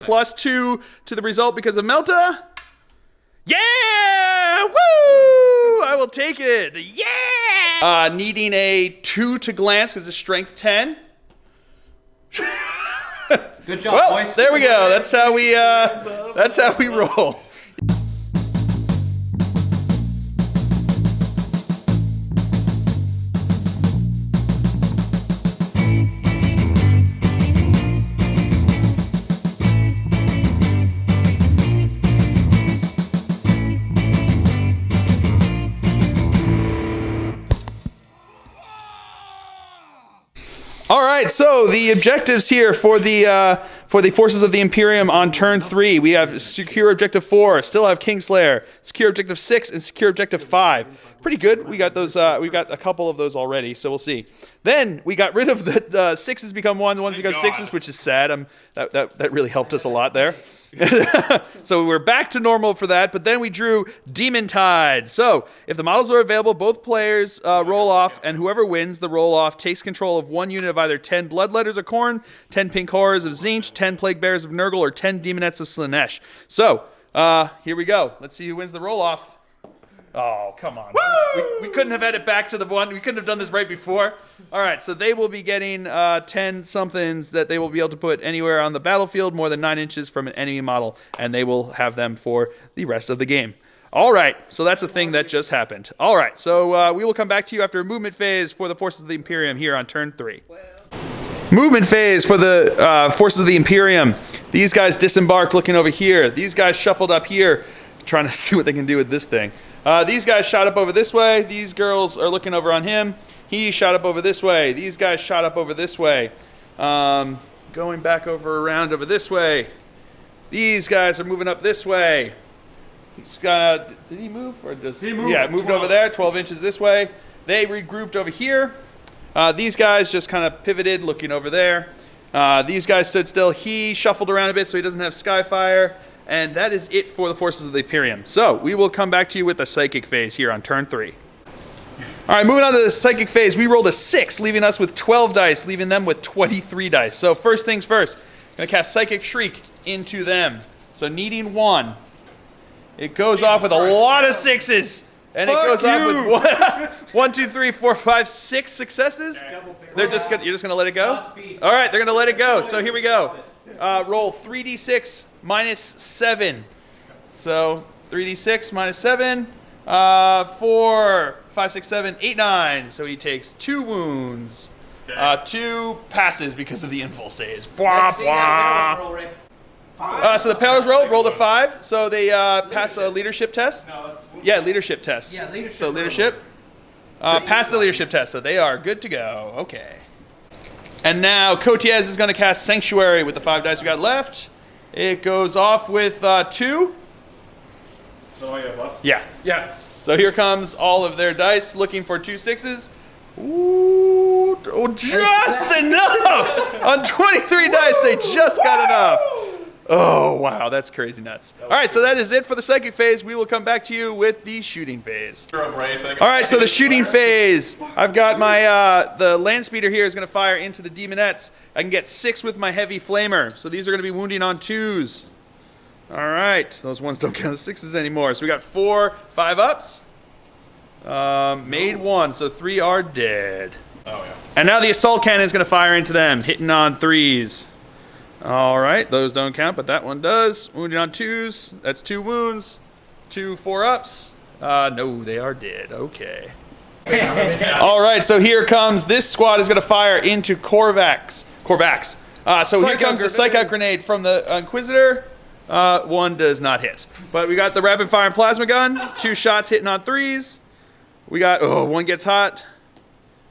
+2 to the result because of Melta. Yeah! Woo! I will take it. Yeah! Needing a 2 to glance because it's strength 10. Good job, well, boys. There we go. That's how we roll. All right, so the objectives here for the forces of the Imperium on turn 3, we have secure objective 4, still have Kingslayer, secure objective 6, and secure objective 5. Pretty good. We got those. We've got a couple of those already, so we'll see. Then we got rid of the 6s become 1s, 1s become 6s, which is sad. That really helped us a lot there. So we're back to normal for that, but then we drew Demon Tide. So if the models are available, both players roll off, and whoever wins the roll off takes control of 1 unit of either 10 Bloodletters of Khorne, 10 Pink Horrors of Tzeentch, 10 Plague Bearers of Nurgle, or 10 Demonettes of Slaanesh. So here we go. Let's see who wins the roll off. Oh, come on. We couldn't have had it back to the one. We couldn't have done this right before. All right, so they will be getting 10 somethings that they will be able to put anywhere on the battlefield more than 9 inches from an enemy model, and they will have them for the rest of the game. All right, so that's a thing that just happened. All right, so we will come back to you after a movement phase for the forces of the Imperium here on turn 3. Movement phase for the forces of the Imperium. These guys disembarked looking over here. These guys shuffled up here trying to see what they can do with this thing. These guys shot up over this way. These girls are looking over on him. He shot up over this way. These guys shot up over this way. Going back around over this way. These guys are moving up this way. Did he move? Or just, he moved. Yeah, moved 12. Over there, 12 inches this way. They regrouped over here. These guys just kind of pivoted, looking over there. These guys stood still. He shuffled around a bit so he doesn't have Skyfire. And that is it for the forces of the Imperium. So we will come back to you with the psychic phase here on turn 3. All right, moving on to the psychic phase. We rolled a 6, leaving us with 12 dice, leaving them with 23 dice. So first things first, going to cast Psychic Shriek into them. So needing 1. It goes off with a lot of 6s. And it goes off with 1, 2, 3, 4, 5, 6 successes. You're just gonna let it go? All right, they're gonna let it go. So here we go. Roll 3d6 minus 7. So 3d6 minus 7. 4, 5, 6, 7, 8, 9. So he takes 2 wounds. 2 passes because of the inful saves. Blah, blah. So the Paladins rolled a 5. So they pass a leadership test. Yeah, leadership test. Yeah, leadership. So leadership. Pass the leadership test. So they are good to go. Okay. And now Cotiez is going to cast Sanctuary with the 5 dice we got left. It goes off with 2. So I have left? Yeah. Yeah. So here comes all of their dice looking for 2 6s. Ooh, oh, just enough! On 23 dice, they just got enough. Oh, wow, that's crazy nuts. All right, so that is it for the psychic phase. We will come back to you with the shooting phase. All right, so the shooting phase. I've got my, the land speeder here is going to fire into the demonettes. I can get 6 with my heavy flamer. So these are going to be wounding on 2s. All right, those ones don't count as 6s anymore. So we got 4 5-ups. Made 1, so 3 are dead. Oh, yeah. And now the assault cannon is going to fire into them, hitting on 3s. All right, those don't count, but that one does. Wounded on 2s. That's 2 wounds. 2 4-ups. No, they are dead. Okay. All right, so here comes, this squad is going to fire into Korvax. So here comes the Psych-Out Grenade from the Inquisitor. 1 does not hit. But we got the Rapid Fire and Plasma Gun. 2 shots hitting on 3s. We got, 1 gets hot.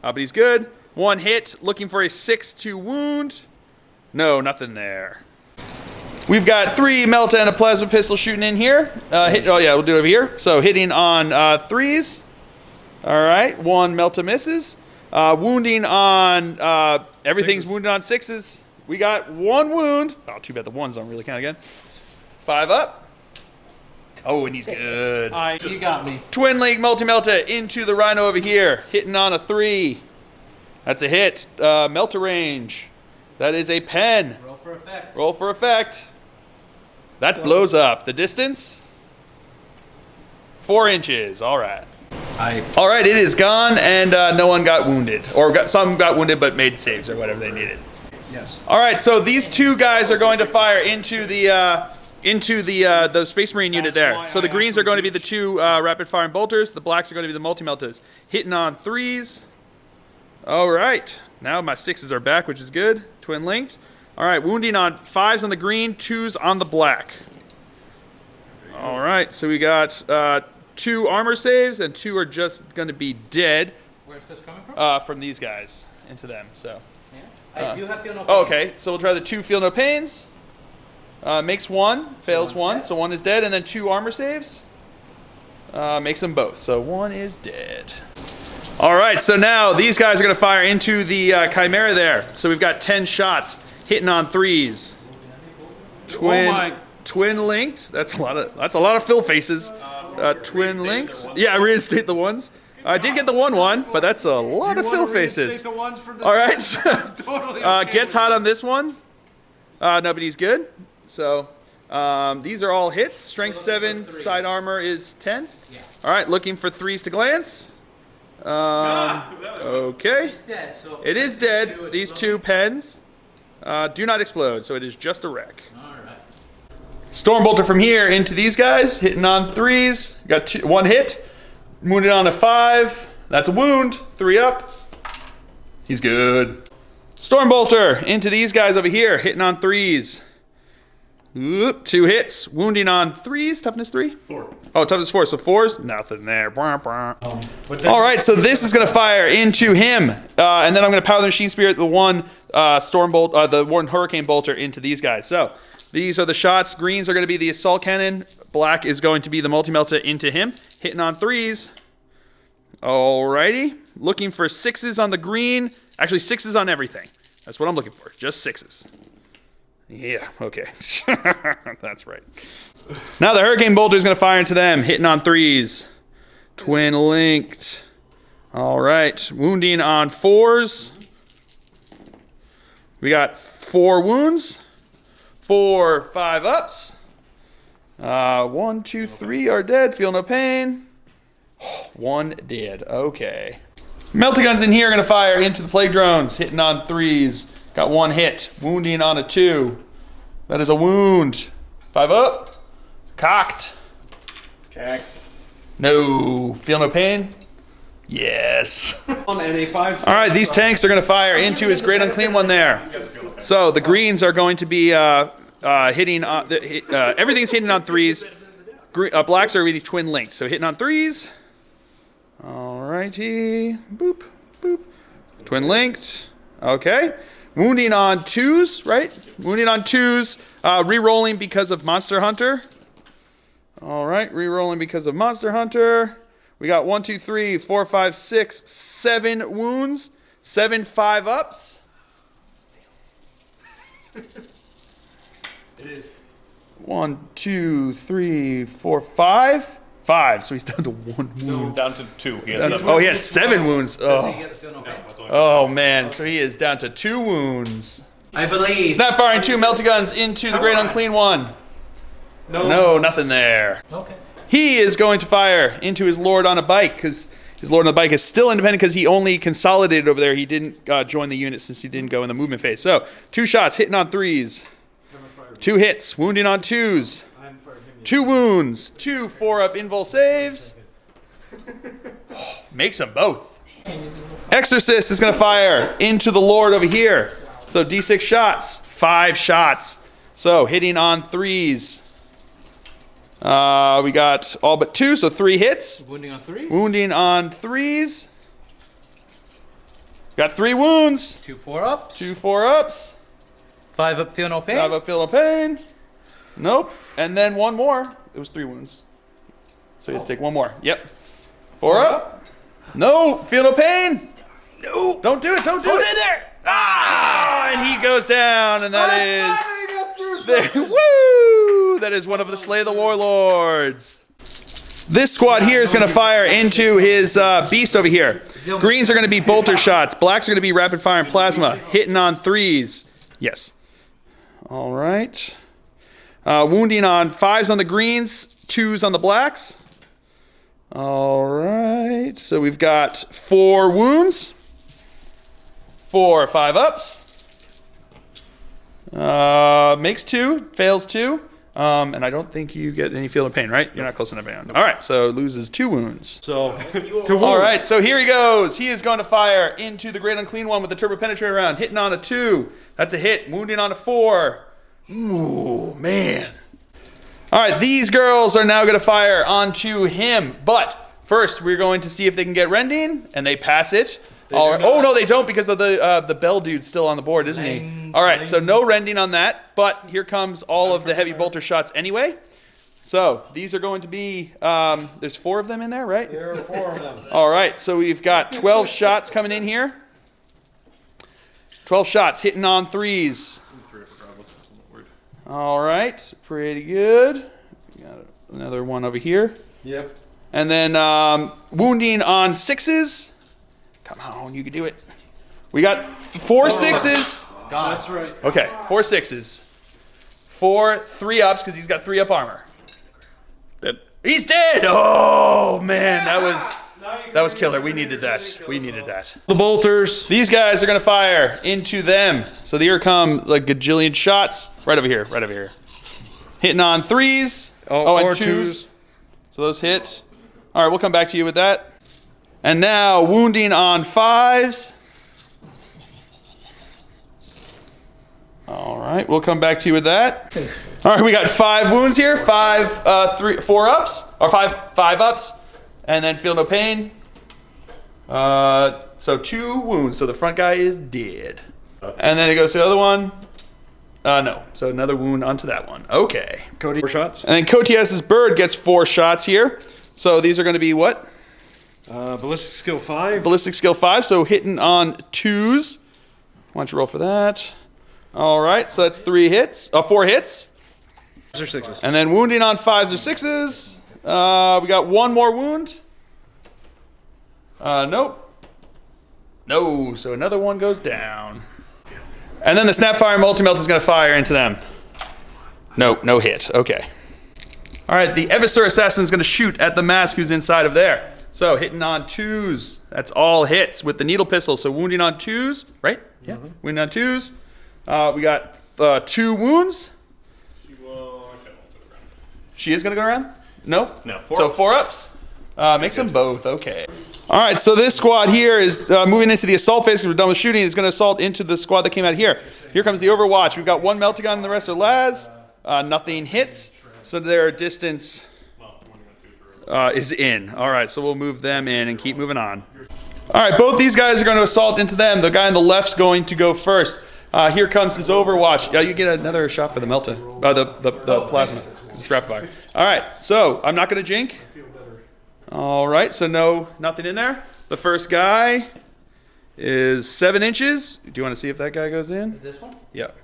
But he's good. 1 hit, looking for a 6 to wound. No, nothing there. We've got 3 Melta and a Plasma Pistol shooting in here. We'll do it over here. So hitting on 3s. All right, 1 Melta misses. Wounding on, everything's 6s. Wounded on 6s. We got 1 wound. Oh, too bad the 1s don't really count again. 5 up. Oh, and he's good. You got me. Twin League Multi-Melta into the Rhino over here. Hitting on a 3. That's a hit. Melta range. That is a pen. Roll for effect. Roll for effect. That blows up. The distance? 4 inches. All right. All right, it is gone, and no one got wounded. Or some got wounded but made saves or whatever they needed. Yes. All right, so these two guys are going to fire into the Space Marine unit there. So the greens are going to be the 2 rapid firing bolters. The blacks are going to be the multi-meltas. Hitting on 3s. All right. Now my 6s are back, which is good. Twin linked. All right, wounding on 5s on the green, 2s on the black. All right, so we got 2 armor saves, and 2 are just going to be dead. Where's this coming from? From these guys into them. So. I do have feel no pain. Oh, okay, so we'll try the 2 feel no pains. Makes 1, fails 1, so 1 is dead, and then 2 armor saves. Makes them both, so 1 is dead. All right, so now these guys are going to fire into the Chimera there. So we've got 10 shots hitting on 3s. Twin linked. That's a lot of fill faces. Twin linked. Yeah, reinstate the ones. I did get the 1-1, but that's a lot of fill faces. All right, gets hot on this one. Nobody's good. So these are all hits. Strength 7, side armor is 10. All right, looking for 3s to glance. Okay. It is dead. These 2 pens do not explode, so it is just a wreck. Stormbolter from here into these guys, hitting on 3s. Got 1 hit. Wounded on a 5. That's a wound. 3 up. He's good. Stormbolter into these guys over here, hitting on 3s. Oop, 2 hits. Wounding on 3s. Toughness 3? 4. Oh, toughness 4. So 4s? Nothing there. All right, so this is going to fire into him. And then I'm going to power the Machine Spirit, the 1 Stormbolt, the 1 Hurricane Bolter into these guys. So these are the shots. Greens are going to be the Assault Cannon. Black is going to be the Multi-Melta into him. Hitting on 3s. Alrighty. Looking for 6s on the green. Actually, 6s on everything. That's what I'm looking for. Just 6s. Yeah, okay. That's right. Now the Hurricane Bolter is going to fire into them. Hitting on 3s. Twin linked. All right. Wounding on 4s. We got 4 wounds. 4, 5 ups. 1, 2, 3 are dead. Feel no pain. 1 dead. Okay. Meltaguns in here are going to fire into the Plague Drones. Hitting on 3s. Got 1 hit. Wounding on a 2. That is a wound. 5 up. Cocked. Cack. No. Feel no pain? Yes. On an A5. All right, these tanks are going to fire into his Great Unclean One there. So the greens are going to be hitting on... everything's hitting on 3s. Blacks are really twin linked, so hitting on 3s. All righty. Boop, boop. Twin linked. Okay. Wounding on 2s, right? Wounding on 2s. Re-rolling because of Monster Hunter. All right, re-rolling because of Monster Hunter. We got 1, 2, 3, 4, 5, 6, 7 wounds. 7 5 ups. It is. 1, 2, 3, 4, 5. 5. So he's down to 1 wound. No, down to 2. He has 7. Oh, he has 7 wounds. Oh. No, Oh man, so he is down to 2 wounds. I believe. Snap firing 2 Meltaguns into the Great Unclean One. No, nothing there. Okay. He is going to fire into his Lord on a Bike because his Lord on the Bike is still independent because he only consolidated over there. He didn't join the unit since he didn't go in the movement phase. So 2 shots, hitting on 3s. 2 hits, wounding on 2s. 2 wounds, 2 4-up invul saves. Makes them both. Exorcist is going to fire into the Lord over here. So D6 shots, 5 shots. So hitting on 3s. We got all but 2, so 3 hits. Wounding on 3. Wounding on 3s. Got 3 wounds. 2 4-ups. 2 4-ups. 5 up, feel no pain. 5 up, feel no pain. Nope. And then 1 more. It was 3 wounds. So you have to take 1 more. Yep. 4 up. No, feel no pain. No. Don't do it. Don't do it. in there. Ah, and he goes down, and that is woo. That is one of the Slay the Warlords. This squad here is going to fire into his beast over here. Greens are going to be bolter shots. Blacks are going to be rapid fire and plasma, hitting on 3s. Yes. All right. Wounding on 5s on the greens, 2s on the blacks. All right, so we've got 4 wounds. 4 5-ups. Makes 2, fails 2. And I don't think you get any feel of pain, right? You're not close enough. Nope. All right, so loses 2 wounds. So, all right, so here he goes. He is going to fire into the Great Unclean One with the Turbo Penetrator round, hitting on a 2. That's a hit. Wounding on a 4. Ooh, man. All right, these girls are now going to fire onto him. But first, we're going to see if they can get rending, and they pass it. Oh, no, they don't because of the bell dude's still on the board, isn't he? All right, so no rending on that, but here comes all of the heavy bolter shots anyway. So these are going to be, there's 4 of them in there, right? there are 4 of them. All right, so we've got 12 shots coming in here. 12 shots hitting on 3s. All right, pretty good. We got another one over here. Yep. And then wounding on 6s. Come on, you can do it. We got 4 6s. God. That's right. Okay, 4 6s. 4 3-ups because he's got 3-up armor. Dead. He's dead. Oh man, that was killer. We needed that. We needed that. The bolters. These guys are gonna fire into them. So here come like gajillion shots. Right over here. Right over here. Hitting on 3s. Oh, and 2s. So those hit. All right, we'll come back to you with that. And now wounding on 5s. All right, we'll come back to you with that. All right, we got 5 wounds here. 4 ups or 5 ups, and then feel no pain. So 2 wounds. So the front guy is dead. And then it goes to the other one. No. So another wound onto that one. Okay. Cody, 4 shots. And then Cotias's bird gets 4 shots here. So these are going to be what? Ballistic skill 5. Ballistic skill 5, so hitting on 2s. Why don't you roll for that? All right, so that's 4 hits. 5s or 6s. And then wounding on 5s or 6s. We got 1 more wound. Nope. No, so another one goes down. And then the Snapfire Multi-Melt is going to fire into them. Nope, no hit. Okay. All right, the Inquisitor Assassin is going to shoot at the mask who's inside of there. So hitting on 2s, that's all hits with the needle pistol. So wounding on 2s, right? Yeah. Wounding on 2s. We got 2 wounds. She is gonna go around? Nope. No. 4 ups. Makes them both. Okay. All right. So this squad here is moving into the assault phase because we're done with shooting. It's gonna assault into the squad that came out here. Here comes the Overwatch. We've got 1 melting gun and the rest are las. Nothing hits. So their distance is in. All right, so we'll move them in and keep moving on. All right, both these guys are going to assault into them. The guy on the left's going to go first. Here comes his Overwatch. Yeah, you get another shot for the Melta, the plasma. It's rapid fire. All right, so I'm not going to jink. All right, so nothing in there. The first guy is 7 inches. Do you want to see if that guy goes in? This one? Yep.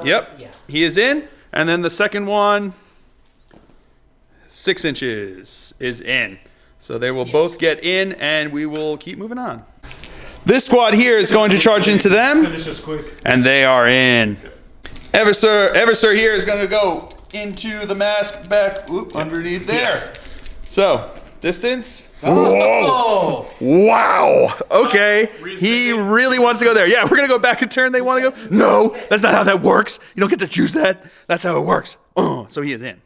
Yep. Yeah. He is in. And then the second one, 6 inches is in. So they will both get in, and we will keep moving on. This squad here is going to charge into them, Finish this quick. and they are in. Eversir here is going to go into the mask back underneath there. So, distance. Whoa. Wow. Okay. He really wants to go there. Yeah, we're going to go back a turn. They want to go. No, that's not how that works. You don't get to choose that. That's how it works. So he is in.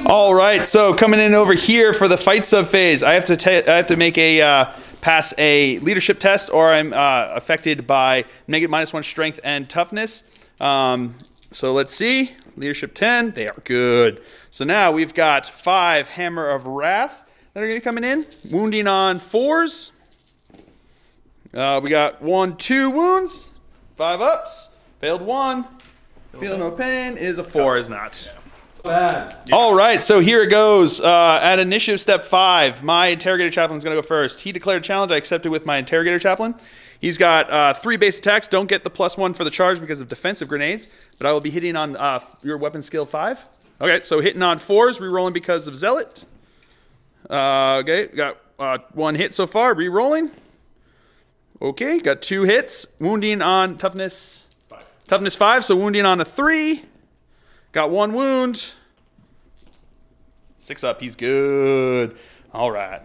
All right, so coming in over here for the fight sub phase, I have to make a pass a leadership test, or I'm affected by negative -1 strength and toughness. So let's see, leadership 10, they are good. So now we've got 5 Hammer of Wrath that are going to be coming in, wounding on 4s. We got 1, 2 wounds, 5 ups, failed 1, feeling no pain is a 4 is not. All right, so here it goes. At initiative step 5, my interrogator chaplain is going to go first. He declared a challenge. I accepted with my interrogator chaplain. He's got 3 base attacks. Don't get the +1 for the charge because of defensive grenades, but I will be hitting on your weapon skill 5. Okay, so hitting on 4s, re-rolling because of zealot. Okay, got 1 hit so far, re-rolling. Okay, got 2 hits. Wounding on toughness 5, so wounding on a 3. Got 1 wound. 6 up. He's good. All right.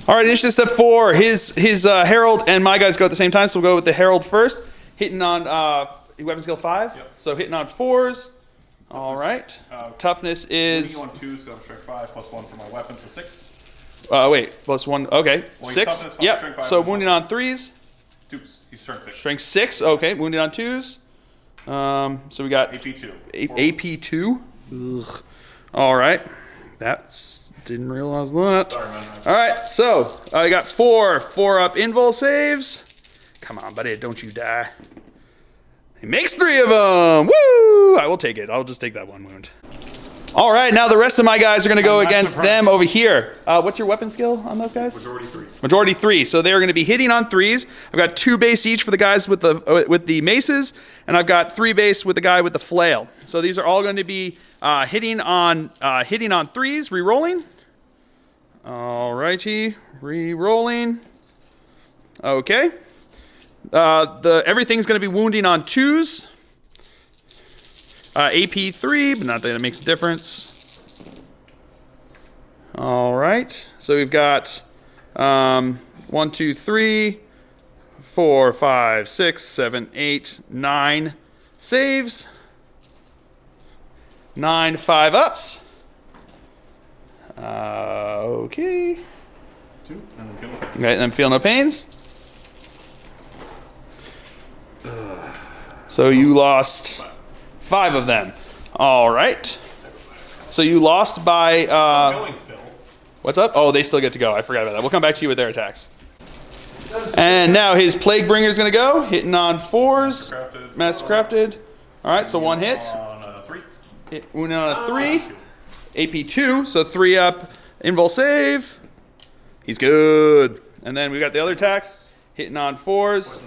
All right, initiative step 4. His Herald and my guys go at the same time, so we'll go with the Herald first. Hitting on weapon skill 5. Yep. So hitting on 4s. All right. Toughness is... Wounding on 2s, so I'm strength 5, plus 1 for my weapon, so 6. wait, plus 1. Okay, Well, he's 6. toughness, Yep. strength 5, So plus wounding on 3s. 2s. He's strength 6. Strength 6. Okay, wounded on 2s. So we got... AP2. AP2. Ugh. All right. That's... Didn't realize that. Sorry, man. All right, so I got 4 up invul saves. Come on, buddy, don't you die. He makes 3 of them. Woo! I will take it. I'll just take that 1 wound. All right, now the rest of my guys are going to go I'm not against surprised. them over here. What's your weapon skill on those guys? Majority 3. Majority 3. So they're going to be hitting on 3s. I've got 2 base each for the guys with the maces, and I've got 3 base with the guy with the flail. So these are all going to be hitting on 3s, re-rolling. All righty, re-rolling. Okay. Everything's going to be wounding on 2s. AP 3, but not that it makes a difference. All right. So we've got 1, 2, 3, 4, 5, 6, 7, 8, 9 saves. 9 5-ups. Okay. 2. And then kill him. Okay, then feel no pains. So you lost 5 of them. All right. So you lost by... Going, Phil. what's up? Oh, they still get to go. I forgot about that. We'll come back to you with their attacks. And now his Plague Bringer is going to go. Hitting on 4s. Mastercrafted. All right, so 1 hit. On 3. Wounded on a 3. AP2, so 3 up. Invul save. He's good. And then we got the other attacks. Hitting on 4s.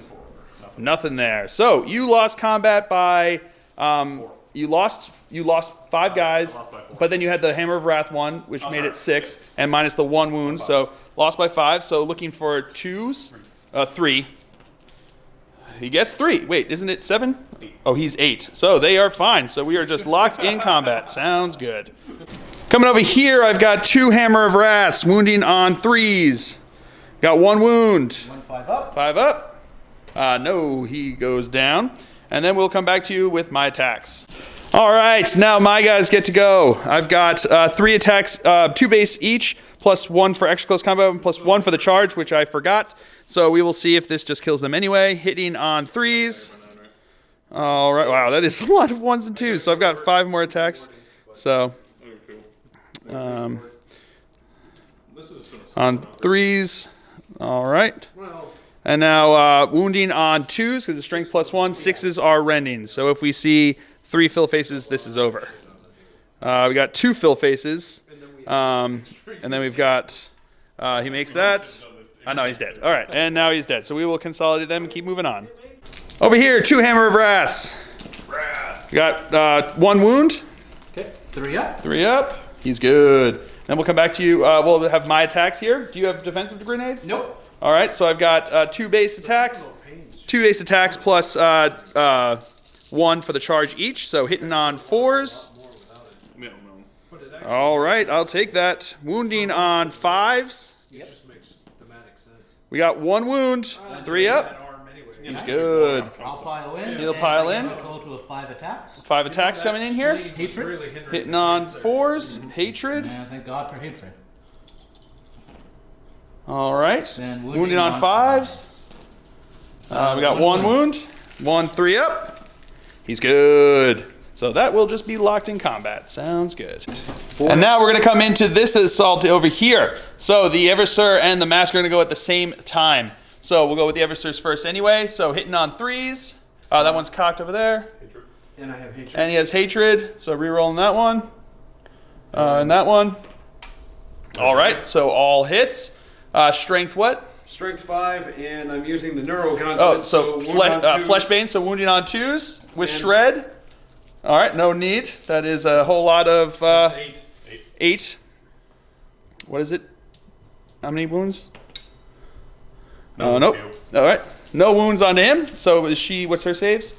Nothing there. So you lost combat by you lost 5 guys, by 4. but then you had the Hammer of Wrath 1, which made it 6, and minus the 1 wound, so lost by 5. So looking for 2s, 3. He gets 3. Wait, isn't it 7? Oh, he's 8. So they are fine. So we are just locked in combat. Sounds good. Coming over here, I've got 2 Hammer of Wraths, wounding on 3s. Got 1 wound. 1 5 up. 5 up. No, he goes down. And then we'll come back to you with my attacks. All right, now my guys get to go. I've got 3 attacks, 2 base each, plus 1 for extra close combat, and plus 1 for the charge, which I forgot. So we will see if this just kills them anyway. Hitting on 3s. All right, wow, that is a lot of 1s and 2s. So I've got 5 more attacks. So on 3s. All right. And now wounding on 2s because it's strength plus 1. 6s are rending. So if we see 3 fill faces, this is over. We got 2 fill faces. And then we've got, he makes that. No, he's dead. All right, and now he's dead. So we will consolidate them and keep moving on. Over here, 2 Hammer of Wraths. We got 1 wound. Okay, 3 up. 3 up. He's good. Then we'll come back to you. We'll have my attacks here. Do you have defensive grenades? Nope. All right, so I've got 2 base attacks. 2 base attacks plus 1 for the charge each. So hitting on 4s. All right, I'll take that. Wounding on 5s. Yep. We got 1 wound. 3 up. He's good. I'll pile in. He'll and pile I in. get a total of 5 attacks. 5 attacks coming in here. Hatred. Hitting on 4s. Hatred. And thank God for hatred. All right. Then Wounding on 5s. We got 1 wound. 1 3 up. He's good. So that will just be locked in combat. Sounds good. And now we're going to come into this assault over here. So the Eversir and the Mask are going to go at the same time. So we'll go with the Eversirs first anyway. So hitting on 3s. That one's cocked over there. And I have hatred. And he has hatred. So re-rolling that one. And that one. All right. So all hits. Strength what? Strength 5, and I'm using the neuro gun. Oh, so Fleshbane, so wounding on 2s with And- Shred. All right, no need. That is a whole lot of 8. What is it? How many wounds? Nope. All right, no wounds onto him. So is she? What's her saves?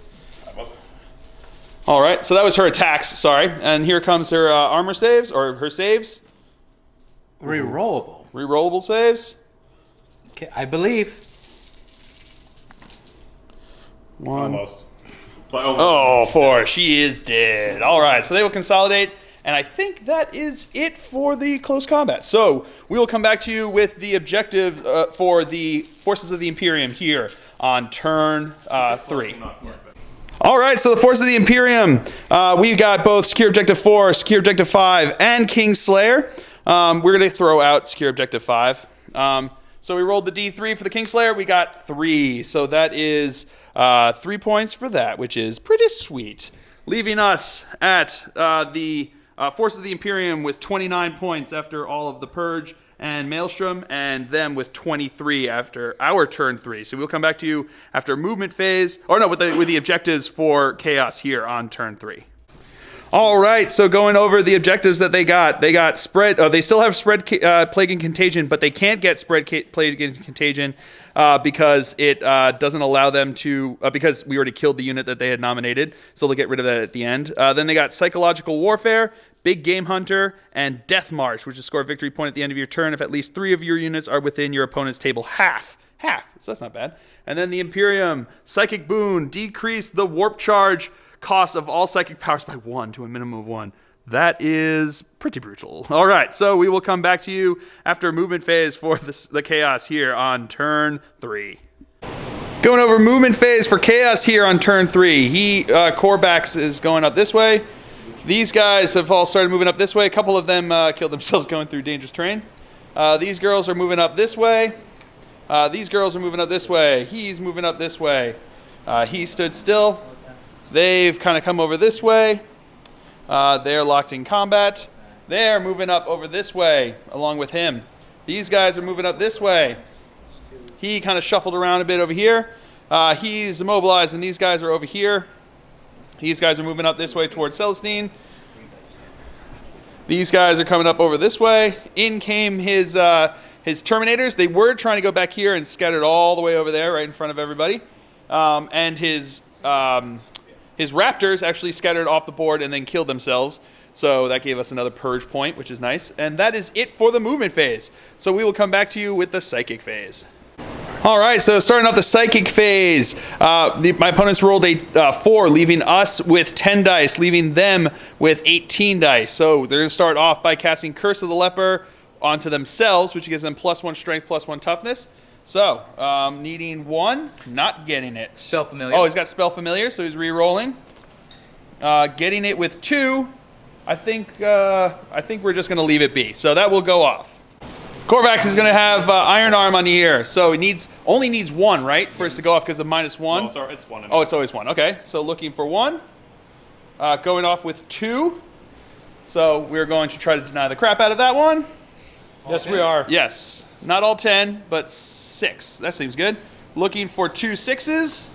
All right, so that was her attacks, sorry. And here comes her armor saves, or her saves. Rerollable. Rerollable saves. Okay, I believe. One. Almost. But almost. Oh, 4. She is dead. All right, so they will consolidate. And I think that is it for the close combat. So we will come back to you with the objective for the Forces of the Imperium here on turn 3. All right, so the Forces of the Imperium, we've got both Secure Objective 4, Secure Objective 5, and Kingslayer. We're going to throw out Secure Objective 5. So we rolled the D3 for the Kingslayer. We got 3. So that is 3 points for that, which is pretty sweet. Leaving us at the Forces of the Imperium with 29 points after all of the Purge and Maelstrom, and them with 23 after our turn 3. So we'll come back to you after movement phase, or no, with the objectives for Chaos here on turn 3. All right, so going over the objectives that they got spread. They still have spread plague and contagion, but they can't get spread plague and contagion because it doesn't allow them to. Because we already killed the unit that they had nominated, so they'll get rid of that at the end. Then they got psychological warfare, Big Game Hunter, and Death March, which is score a victory point at the end of your turn if at least 3 of your units are within your opponent's table half. So that's not bad. And then the Imperium, Psychic Boon, decrease the warp charge cost of all psychic powers by 1 to a minimum of 1. That is pretty brutal. All right, so we will come back to you after movement phase for the Chaos here on turn 3. Going over movement phase for Chaos here on turn 3. Corvax is going up this way. These guys have all started moving up this way. A couple of them killed themselves going through dangerous terrain. These girls are moving up this way. These girls are moving up this way. He's moving up this way. He stood still. They've kind of come over this way. They're locked in combat. They're moving up over this way along with him. These guys are moving up this way. He kind of shuffled around a bit over here. He's immobilized, and these guys are over here. These guys are moving up this way towards Celestine. These guys are coming up over this way. In came his Terminators. They were trying to go back here and scattered all the way over there right in front of everybody. And his Raptors actually scattered off the board and then killed themselves. So that gave us another purge point, which is nice. And that is it for the movement phase. So we will come back to you with the psychic phase. All right, so starting off the psychic phase, my opponents rolled a 4, leaving us with 10 dice, leaving them with 18 dice. So they're going to start off by casting Curse of the Leper onto themselves, which gives them +1 strength, +1 toughness. So, needing 1, not getting it. Spell Familiar. Oh, he's got Spell Familiar, so he's re-rolling. Getting it with 2, I think we're just going to leave it be. So that will go off. Corvax is going to have Iron Arm on the ear, so he only needs 1, right, for us to go off because of -1? Oh, sorry, it's 1. Oh, it's always 1. Okay, so looking for 1. Going off with 2. So we're going to try to deny the crap out of that one. Yes, we are. Yes. Not all 10, but 6. That seems good. Looking for 2 6s.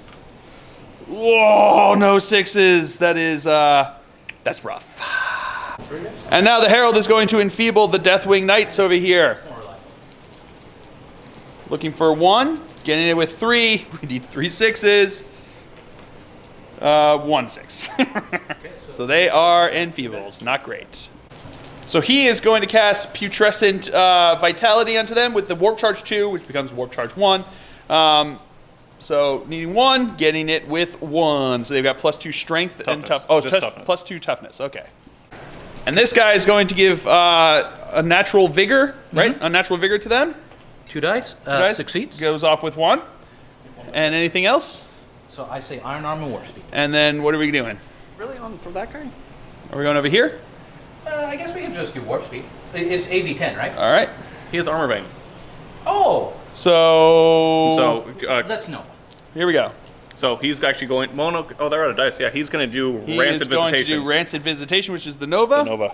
Whoa, no 6s. That is, that's rough. And now the Herald is going to enfeeble the Deathwing Knights over here. Looking for 1. Getting it with 3. We need 3 6s. 1 6. So they are enfeebled. Not great. So he is going to cast Putrescent Vitality onto them with the Warp Charge 2, which becomes Warp Charge 1. So needing 1, getting it with 1. So they've got +2 strength and toughness. Oh, toughness. +2 toughness. Okay. And this guy is going to give a natural vigor, right? A natural vigor to them. 2 dice. 2 dice. Succeeds. Goes off with 1. And anything else? So I say Iron Arm and Warp Speed. And then what are we doing? Really? For that guy? Are we going over here? I guess we can just do Warp Speed. It's AV10, right? All right. He has Armor Bane. Oh! So Let's know. here we go. So he's actually going. Well, no, oh, they're out of dice. Yeah, he's going to do He Rancid is going Visitation. to do Rancid Visitation, which is the Nova. Nova.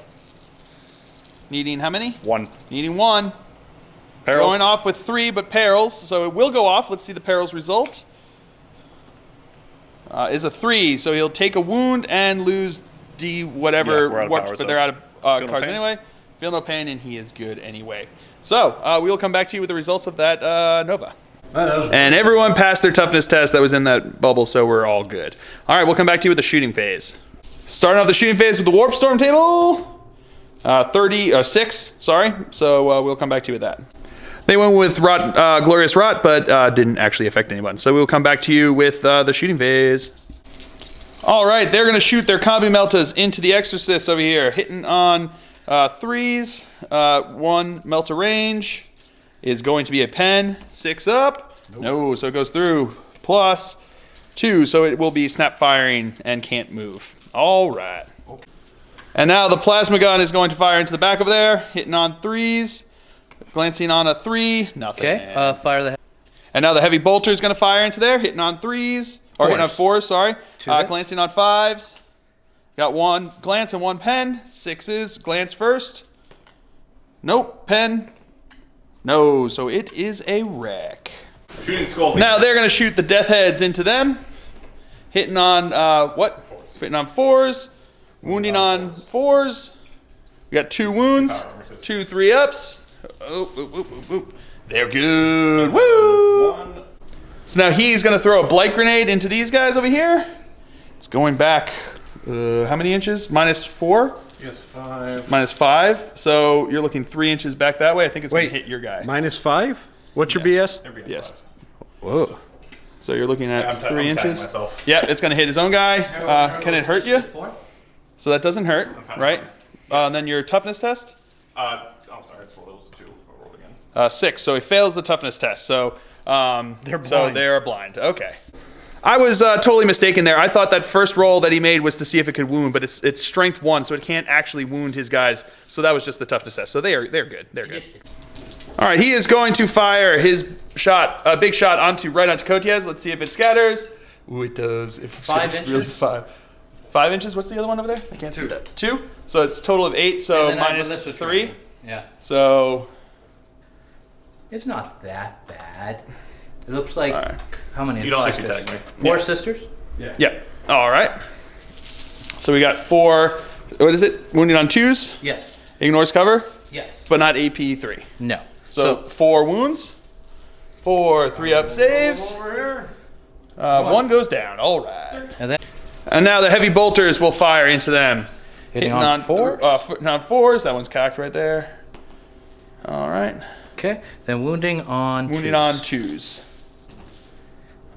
Needing how many? 1. Needing 1. Perils. Going off with 3, but perils. So it will go off. Let's see the perils result. Is a 3. So he'll take a wound and lose D whatever. Yeah, we're out of warps, power, but so they're out of feel no cards pain. anyway. Feel no pain, and he is good anyway. So we will come back to you with the results of that Nova. And everyone passed their toughness test that was in that bubble, so we're all good. All right, we'll come back to you with the shooting phase. Starting off the shooting phase with the Warp Storm table. 6, sorry. So we'll come back to you with that. They went with Glorious Rot, but didn't actually affect anyone. So we'll come back to you with the shooting phase. All right, they're going to shoot their Combi Meltas into the Exorcist over here, hitting on 3s. 1 Melta range is going to be a pen. 6 up. Nope. No, so it goes through. Plus 2, so it will be snap firing and can't move. All right. Okay. And now the plasma gun is going to fire into the back of there, hitting on 3s. Glancing on a 3, nothing. Okay, fire the... And now the heavy bolter is going to fire into there, hitting on 3s. Or hitting on 4s, sorry. Glancing on 5s. Got 1 glance and 1 pen. 6s, glance first. Nope, pen. No, so it is a wreck. Shooting skulls. Now they're going to shoot the death heads into them. Hitting on, hitting on 4s. Wounding on 4s. We got 2 wounds. 2 3-ups. Oh. They're good. Woo! So now he's going to throw a blight grenade into these guys over here. It's going back, how many inches? -4? Yes, 5. -5. So you're looking 3 inches back that way. I think it's going to hit your guy. -5? What's your BS? Yes. Whoa. So you're looking at 3 inches. Myself. Yep, it's going to hit his own guy. Can it hurt you? So that doesn't hurt, right? And then your toughness test? I'm sorry, it's 4. It was 2. I'll roll again. 6. So he fails the toughness test. So they're blind. So they are blind. Okay. I was totally mistaken there. I thought that first roll that he made was to see if it could wound, but it's strength 1, so it can't actually wound his guys. So that was just the toughness test. So they're good. They're good. All right, he is going to fire his shot, a big shot right onto Cotiez. Let's see if it scatters. Ooh, it does. It 5 inches. Really 5 inches. What's the other one over there? I can't see that. 2. So it's a total of 8. So minus 3. Yeah. So it's not that bad. It looks like how many? You don't sisters? actually tag me. 4 sisters. Yeah. All right. So we got 4. What is it? Wounded on 2s. Yes. Ignores cover. Yes. But not AP 3. No. So 4 wounds. 4 3-up saves. 1 goes down. All right. And now the heavy bolters will fire into them. Hitting on 4. On 4s. That one's cocked right there. All right. Okay. Then wounding on 2s.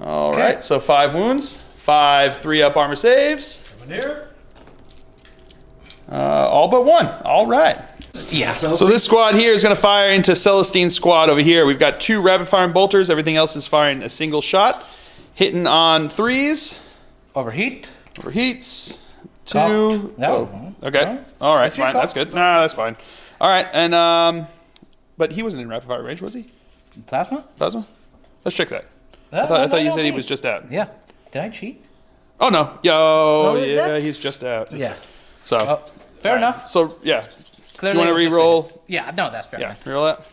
All right. So 5 wounds. 5 3-up armor saves. Coming here. All but 1. All right. Yeah. So this squad here is going to fire into Celestine's squad over here. We've got 2 rapid firing bolters. Everything else is firing a single shot. Hitting on 3s. Overheat. Overheats. 2. Cocked. No. Oh. Okay. No. All right. That's your Fine. That's good. Nah, that's fine. All right. And but he wasn't in rapid fire range, was he? Plasma. Plasma. Let's check that. I thought you said he was just out. Yeah. Did I cheat? Oh no. Yo. Yeah. That's- He's just out. Yeah. So. Fair enough. So yeah. Clearly You want to it was re-roll? just a- Yeah. No, that's fair. Yeah. enough. Re-roll that.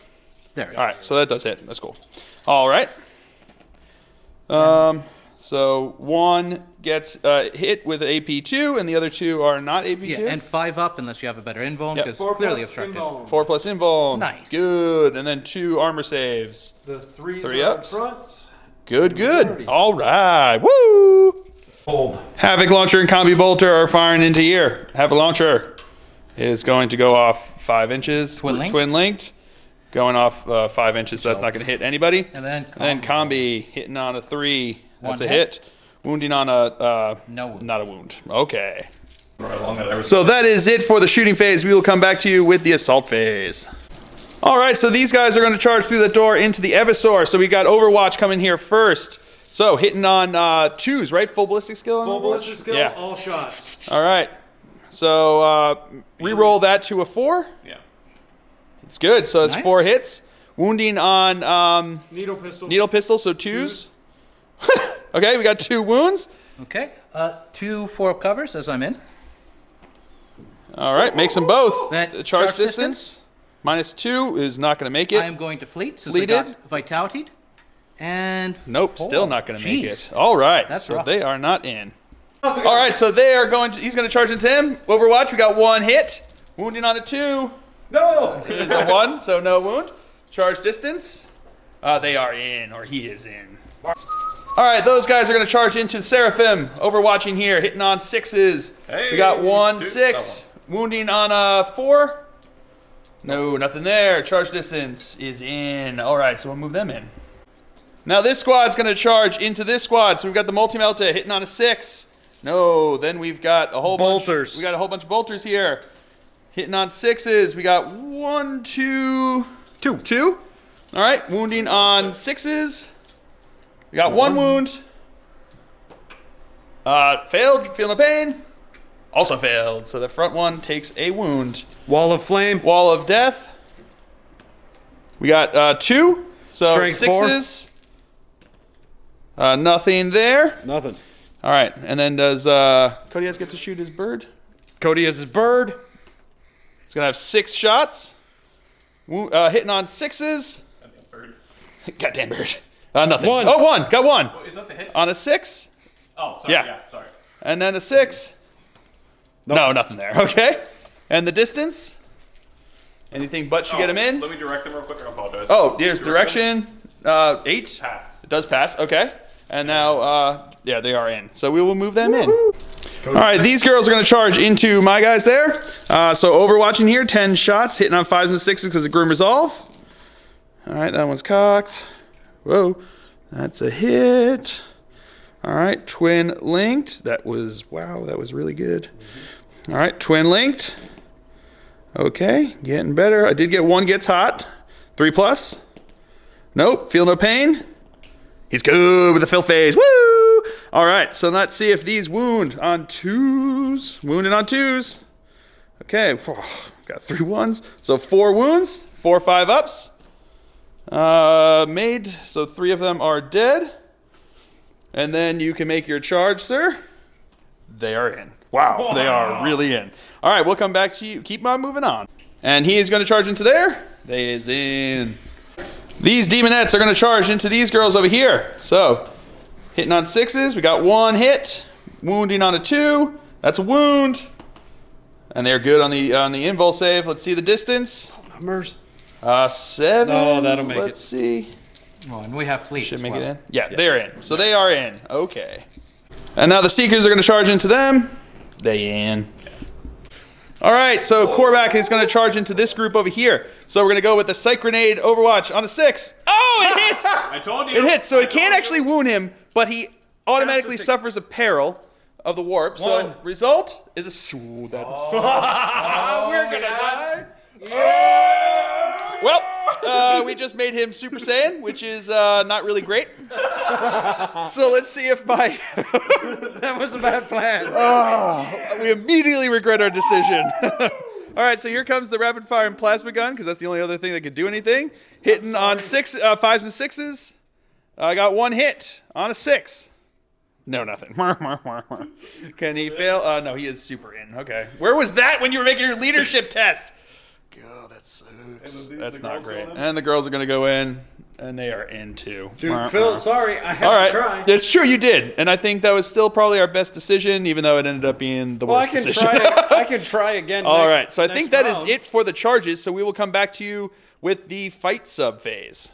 There we go. All right, so that does hit. That's cool. All right. So 1 gets hit with AP2, and the other 2 are not AP2. Yeah, and 5 up unless you have a better invuln, Yep. because 4 clearly plus obstructed. invuln. 4 plus invuln. Nice. Good. And then 2 armor saves. The 3s 3 are up ups. front. Good, good. All right. Woo! Hold. Havoc Launcher and Combi Bolter are firing into here. Havoc Launcher is going to go off 5 inches. Twin linked? Twin linked. Going off 5 inches, so that's not going to hit anybody. And then Combi hitting on a 3. That's One a hit. hit. Wounding on a No wound. not a wound. Okay. Right along that. So that is it for the shooting phase. We will come back to you with the assault phase. All right, so these guys are going to charge through the door into the Evisaur. So we got Overwatch coming here first. So hitting on 2s, right? Full ballistic skill on Full Overwatch? ballistic skill, Yeah. all shots. All right. So re-roll that to a 4. Yeah. It's good. So it's Nice. 4 hits. Wounding on Needle pistol. needle pistol, so 2s. Okay, we got 2 wounds. Okay. 2 4 covers as I'm in. All right, makes them both. That The charge charge distance. -2 is not going to make it. I am going to fleet since I got vitality. And Nope, 4. still not going to make Jeez. it. All right, That's so rough. they are not in. All right, so they are going to. He's going to charge into him. Overwatch. We got 1 hit. Wounding on a 2. No! Is a 1, so no wound. Charge distance. They are in, or he is in. All right, those guys are going to charge into Seraphim. Overwatching here, hitting on 6s. Hey, we got 1, two, 6. Wounding on 4. No, nothing there. Charge distance is in. All right, so we'll move them in. Now this squad's going to charge into this squad. So we've got the multi-melta hitting on a 6. No, then we've got a whole Bolters. bunch. We got a whole bunch of bolters here. Hitting on 6s. We got 1, 2, 2. All right, wounding on 6s. We got 1 wound. Failed, feel no pain. Also failed, so the front one takes a wound. Wall of flame. Wall of death. We got 2, so Strength 6s. Nothing there. Nothing. All right, and then does Cody get to shoot his bird? Cody has his bird. He's gonna have 6 shots. Hitting on 6s. Goddamn bird. Nothing. 1. Oh, 1. Got 1. Oh, is that the hit? On a 6. Oh, sorry. Yeah. Yeah, sorry. And then a 6. Nope. No, nothing there. Okay. And the distance? Anything but should get him in? Let me direct them real quick. I apologize. Oh, here's direction. 8. Passed. It does pass. Okay. And now, yeah, they are in. So we will move them in. All right, these girls are going to charge into my guys there. So overwatching here, 10 shots, hitting on 5s and 6s because of Grim Resolve. All right, that one's cocked. Whoa, that's a hit. All right, twin linked. That was, wow, that was really good. All right, twin linked. Okay, getting better. I did get 1 gets hot. 3+. Nope, feel no pain. He's good with the fill phase. Woo! All right, so let's see if these wound on 2s. Wounded on 2s. Okay, got 3 1s. So 4 wounds, 4 5-ups. Made, so 3 of them are dead. And then you can make your charge, sir. They are in. Wow, they are really in. All right, we'll come back to you. Keep on moving on. And he is going to charge into there. They is in. These demonettes are going to charge into these girls over here. So, hitting on 6s. We got 1 hit. Wounding on a 2. That's a wound. And they're good on the invul save. Let's see the distance. Numbers. 7. Oh, that'll make Let's see. Oh, and we have fleet. Should as make well. it in. Yeah, they're in. So they are in. Okay. And now the Seekers are going to charge into them. They in. All right, so Korvac is going to charge into this group over here. So we're going to go with the Psych Grenade Overwatch on a 6. Oh, it hits! I told you. It hits, so I it can't told actually wound him, but he automatically suffers a peril of the warp. So 1. result is a... Ooh, that's... We're going to die. Well, we just made him Super Saiyan, which is not really great. So let's see if my... That was a bad plan. we immediately regret our decision. All right, so here comes the rapid fire and plasma gun, because that's the only other thing that could do anything. Hitting on 5s and 6s. I got 1 hit on a 6. No, nothing. Can he fail? No, he is super in. Okay. Where was that when you were making your leadership test? God, that sucks. That's not great. And the girls are going to go in, and they are in too. Dude, Phil, sorry, I had All right. to try. It's true, you did. And I think that was still probably our best decision, even though it ended up being the worst decision. I can try again. All right, so I think that is round. it for the charges. So we will come back to you with the fight sub phase.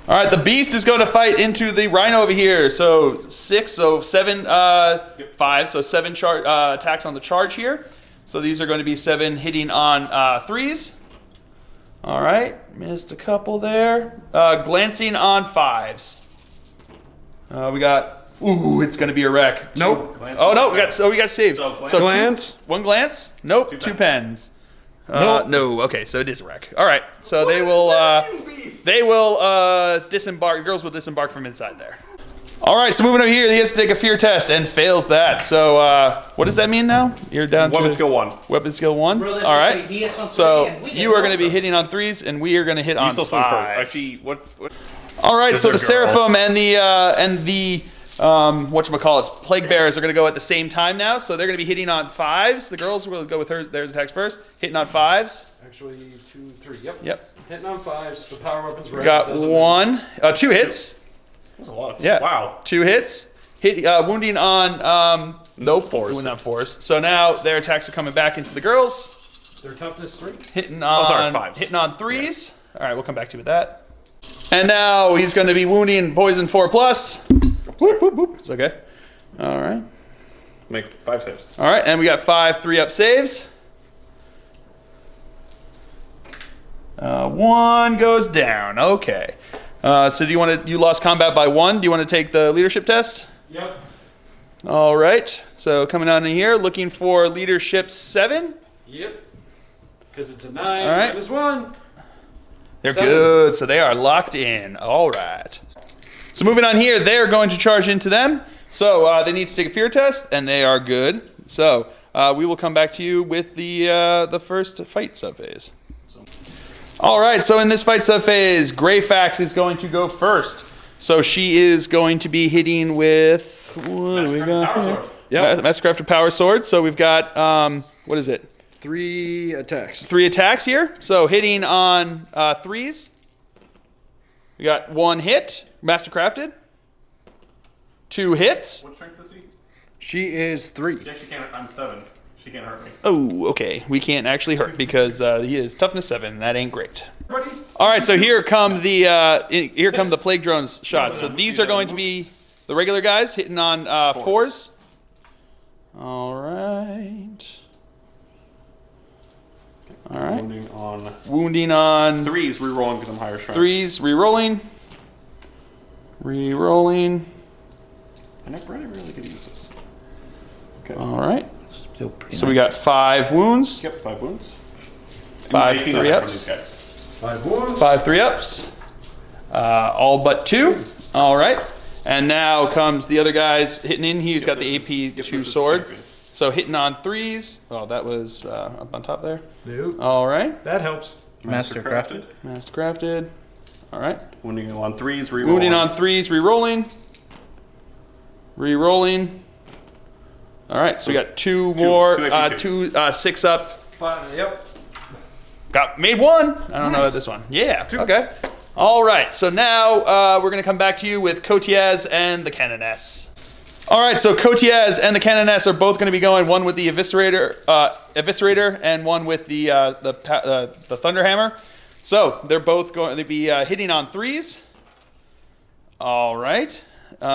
All right, the Beast is going to fight into the Rhino over here. So 6, so 7, 5, so 7 attacks on the charge here. So these are going to be 7 hitting on 3s. All right, missed a couple there. Glancing on 5s. We got. Ooh, it's going to be a wreck. Nope. Oh no, we got saves. So Glance. 1 glance. Nope. 2 pens. Nope. No. Okay, so it is a wreck. All right, so they will disembark. The girls will disembark from inside there. All right, so moving over here, he has to take a fear test and fails that. So what does that mean now? You're down Weapon to skill 1. weapon skill 1. Realistically, All right. he hits on 3 So and we hit you are going to be also. hitting on 3s, and we are going to hit on You still swing first. 5s. Actually, what? All right, so the These are girls. Seraphim and the whatchamacallits, Plague Bearers are going to go at the same time now. So they're going to be hitting on 5s. The girls will go with theirs attacks first, hitting on 5s. Actually, 2, 3. Yep. Yep. Hitting on 5s. The power weapon's ready. Got Doesn't 1, 2 hits. That's a lot. Yeah. Wow. 2 hits. Hit wounding on No force. wounding on 4s. So now their attacks are coming back into the girls. Their toughness 3. Hitting on 5s. hitting on 3s. All right, we'll come back to you with that. And now he's going to be wounding poison 4+. Whoop, whoop, whoop. It's okay. All right. Make 5 saves. All right, and we got 5 3-up saves. 1 goes down. Okay. So do you want to? You lost combat by 1. Do you want to take the leadership test? Yep. All right. So coming on in here, looking for leadership 7. Yep. Because it's a 9 All right. minus 1. They're 7. good. So they are locked in. All right. So moving on here, they're going to charge into them. So they need to take a fear test, and they are good. So we will come back to you with the first fight subphase. All right, so in this fight subphase, Greyfax is going to go first. So she is going to be hitting with, what do we got? Power sword. Yeah, Mastercrafted Power Sword. So we've got, what is it? 3 attacks. 3 attacks here. So hitting on 3s. We got 1 hit, Mastercrafted. 2 hits. What strength is he? She is 3. Yeah, she can't. I'm 7. She can't hurt me. Oh, okay. We can't actually hurt because he is toughness 7. That ain't great. Ready? All right, so here come the plague drones shots. So these are going to be the regular guys hitting on 4s. All right. All right. Wounding on 3s, rerolling because I'm higher strength. 3s, re-rolling. Re-rolling. I never really could use this. Okay. All right. Still pretty So we nice. got 5 wounds. Yep, 5 wounds. 5 18 3-ups. 5 wounds. 5 3-ups. All but 2. All right. And now comes the other guys hitting in. He's got the AP 2 sword. So hitting on 3s. Oh, that was up on top there. Nope. All right. That helps. Mastercrafted. Mastercrafted. All right. Wounding on 3s, rerolling. Wounding on 3s, re-rolling. Re-rolling. All right, so we got 2 more, 2 6-up. 5. Yep. Got made 1. I don't know about this one. Yeah. Okay. All right. So now we're gonna come back to you with Kotiaz and the Canoness. All right. So Kotiaz and the Canoness are both gonna be going. One with the Eviscerator, and one with the Thunderhammer. So they're both going to be hitting on 3s. All right. 2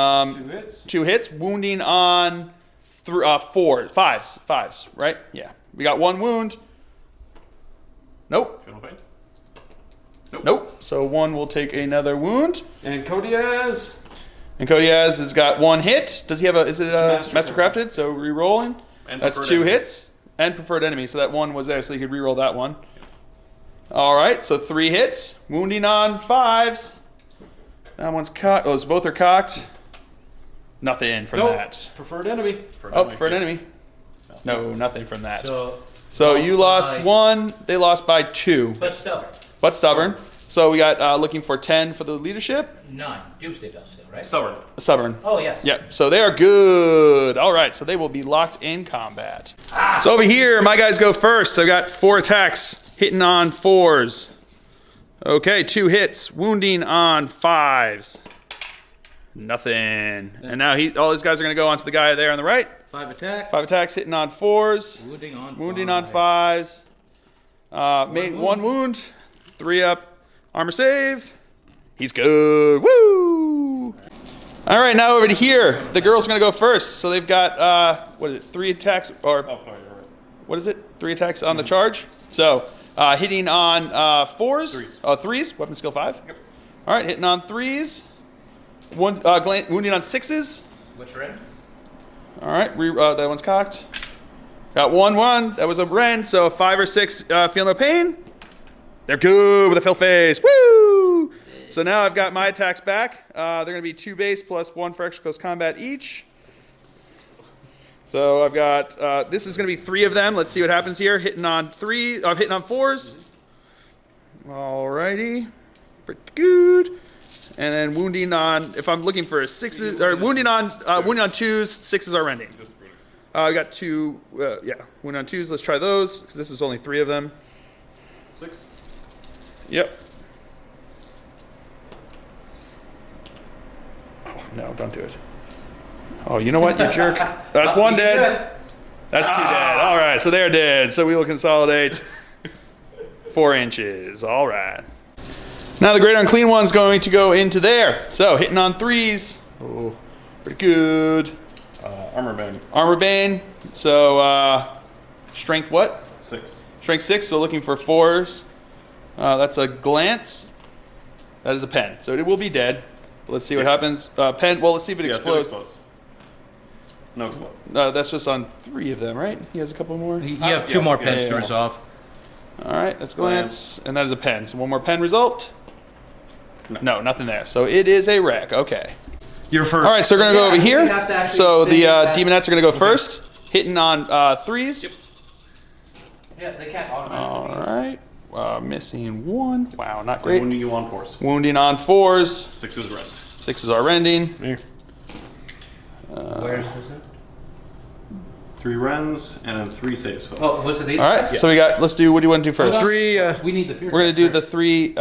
hits. 2 hits. Wounding on 5s. Right? Yeah. We got 1 wound. Nope. Feel no pain? Nope. So 1 will take another wound. And Kotiaz. And Kotiaz has got 1 hit. Does he have is it Mastercrafted. Mastercrafted? So re-rolling. And That's preferred 2 enemy. hits. And preferred enemy. So that 1 was there, so you could re-roll that one. All right. So 3 hits. Wounding on 5s. That one's cocked. Oh, so both are cocked. Nothing from Nope. that. Preferred enemy. Oh, preferred enemy. No, nothing from that. So So you lost by- 1. They lost by 2. but stubborn. But stubborn. So we got looking for 10 for the leadership. 9. Doomsday Bell still, right? Stubborn. Stubborn. Oh, yes. Yep. So they are good. All right. So they will be locked in combat. So over here, my guys go first. So I got 4 attacks hitting on 4s. Okay, 2 hits. Wounding on 5s. Nothing. And now all these guys are going to go onto the guy there on the right. 5 attacks. 5 attacks hitting on 4s. Wounding on 5s. Made 1 wound. 3-up. Armor save. He's good. Woo! All right, now over to here. The girl's going to go first. So they've got, 3 attacks? Or Oh, sorry, you're right. what is it? 3 attacks on the charge. So hitting on 4s. 3s. 3s. Weapon skill 5. Yep. All right, hitting on 3s. Wounding on 6s. Which ring? All right, that one's cocked. Got 1-1. That was a Ren, so 5 or 6 feel no pain. They're good with a fill face. Woo! So now I've got my attacks back. They're going to be 2 base plus 1 for extra close combat each. So I've got, this is going to be 3 of them. Let's see what happens here. Hitting on 4s. Alrighty. Pretty good. And then wounding on, if I'm looking for 6s, or wounding on 2s, 6s are rending. I got 2, wound on 2s. Let's try those, because this is only 3 of them. 6. Yep. Oh, no, don't do it. Oh, you know what, you jerk. That's 1 dead. That's 2 dead. All right, so they're dead. So we will consolidate 4 inches. All right. Now the great unclean one's going to go into there. So hitting on 3s. Oh, Pretty good. Armor band. Armor Bane. So, strength what? 6. Strength 6, so looking for 4s. That's a glance. That is a pen. So it will be dead. Let's see what happens. Pen, well, let's see if it explodes. No explode. That's just on 3 of them, right? He has a couple more. You have 2 more pens to yeah. resolve. All right, that's glance. And that is a pen. So one more pen result. No, nothing there. So it is a wreck. Okay. You're first. All right, so we're going to go over here. we have to actually So the say that- Demonettes are going to go first, hitting on 3s. Yeah, they can't automatically. All right. Missing 1. Wow, not Great. great. Wounding you on 4s. Wounding on 4s. 6 is rend. 6s are rending. Here. Where's this? 3 rends and then 3 saves. Oh, was it these? All right, so we got, let's do, what do you want to do first? 3. We need the fear. We're going to do the 3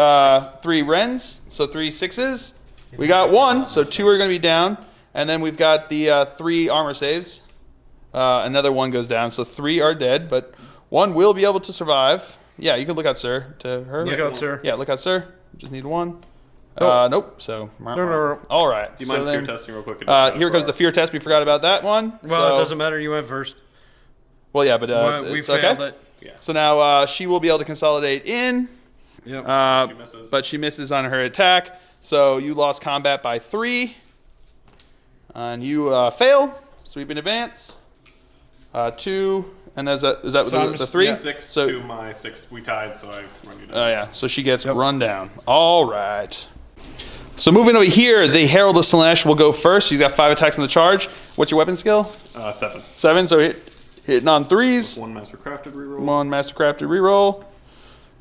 rends, so 3 6s. We got 1, so 2 are going to be down. And then we've got the 3 armor saves. Another 1 goes down, so 3 are dead, but 1 will be able to survive. Yeah, you can look out, sir, to her. Look out, sir. Yeah, look out, sir. Just need 1. Oh. Nope, so. No. All right. Do you so mind then, fear testing real quick? here comes the fear test. We forgot about that one. Well, it doesn't matter. You went first. Well, yeah, but We it's failed okay. it. So now she will be able to consolidate in. Yep. She misses. But she misses on her attack. So you lost combat by 3. And you fail. Sweep in advance. 2. And is that the 3? Yeah. 6 So, to my 6. We tied, so I run you down. oh, yeah. So she gets run down. All right. So moving over here, the Herald of Slanesh will go first. She's got 5 attacks on the charge. What's your weapon skill? 7. 7. So hitting on 3s. 1 Mastercrafted reroll. 1 Mastercrafted reroll.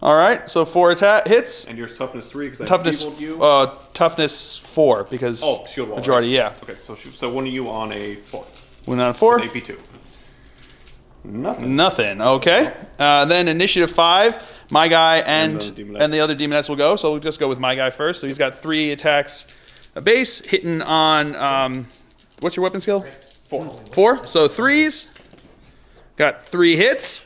All right. So 4 attack hits. And yours toughness 3 because I enfeebled you. Toughness 4 because Shield wall. majority, right? yeah. Okay, so one of you on a 4. Wound on 4. AP 2. Nothing. Nothing. Okay. Then initiative 5. My guy and And the Demonettes. the other Demonettes will go. So we'll just go with my guy first. So he's got 3 attacks a base, hitting on what's your weapon skill? 4. So 3s. Got 3 hits.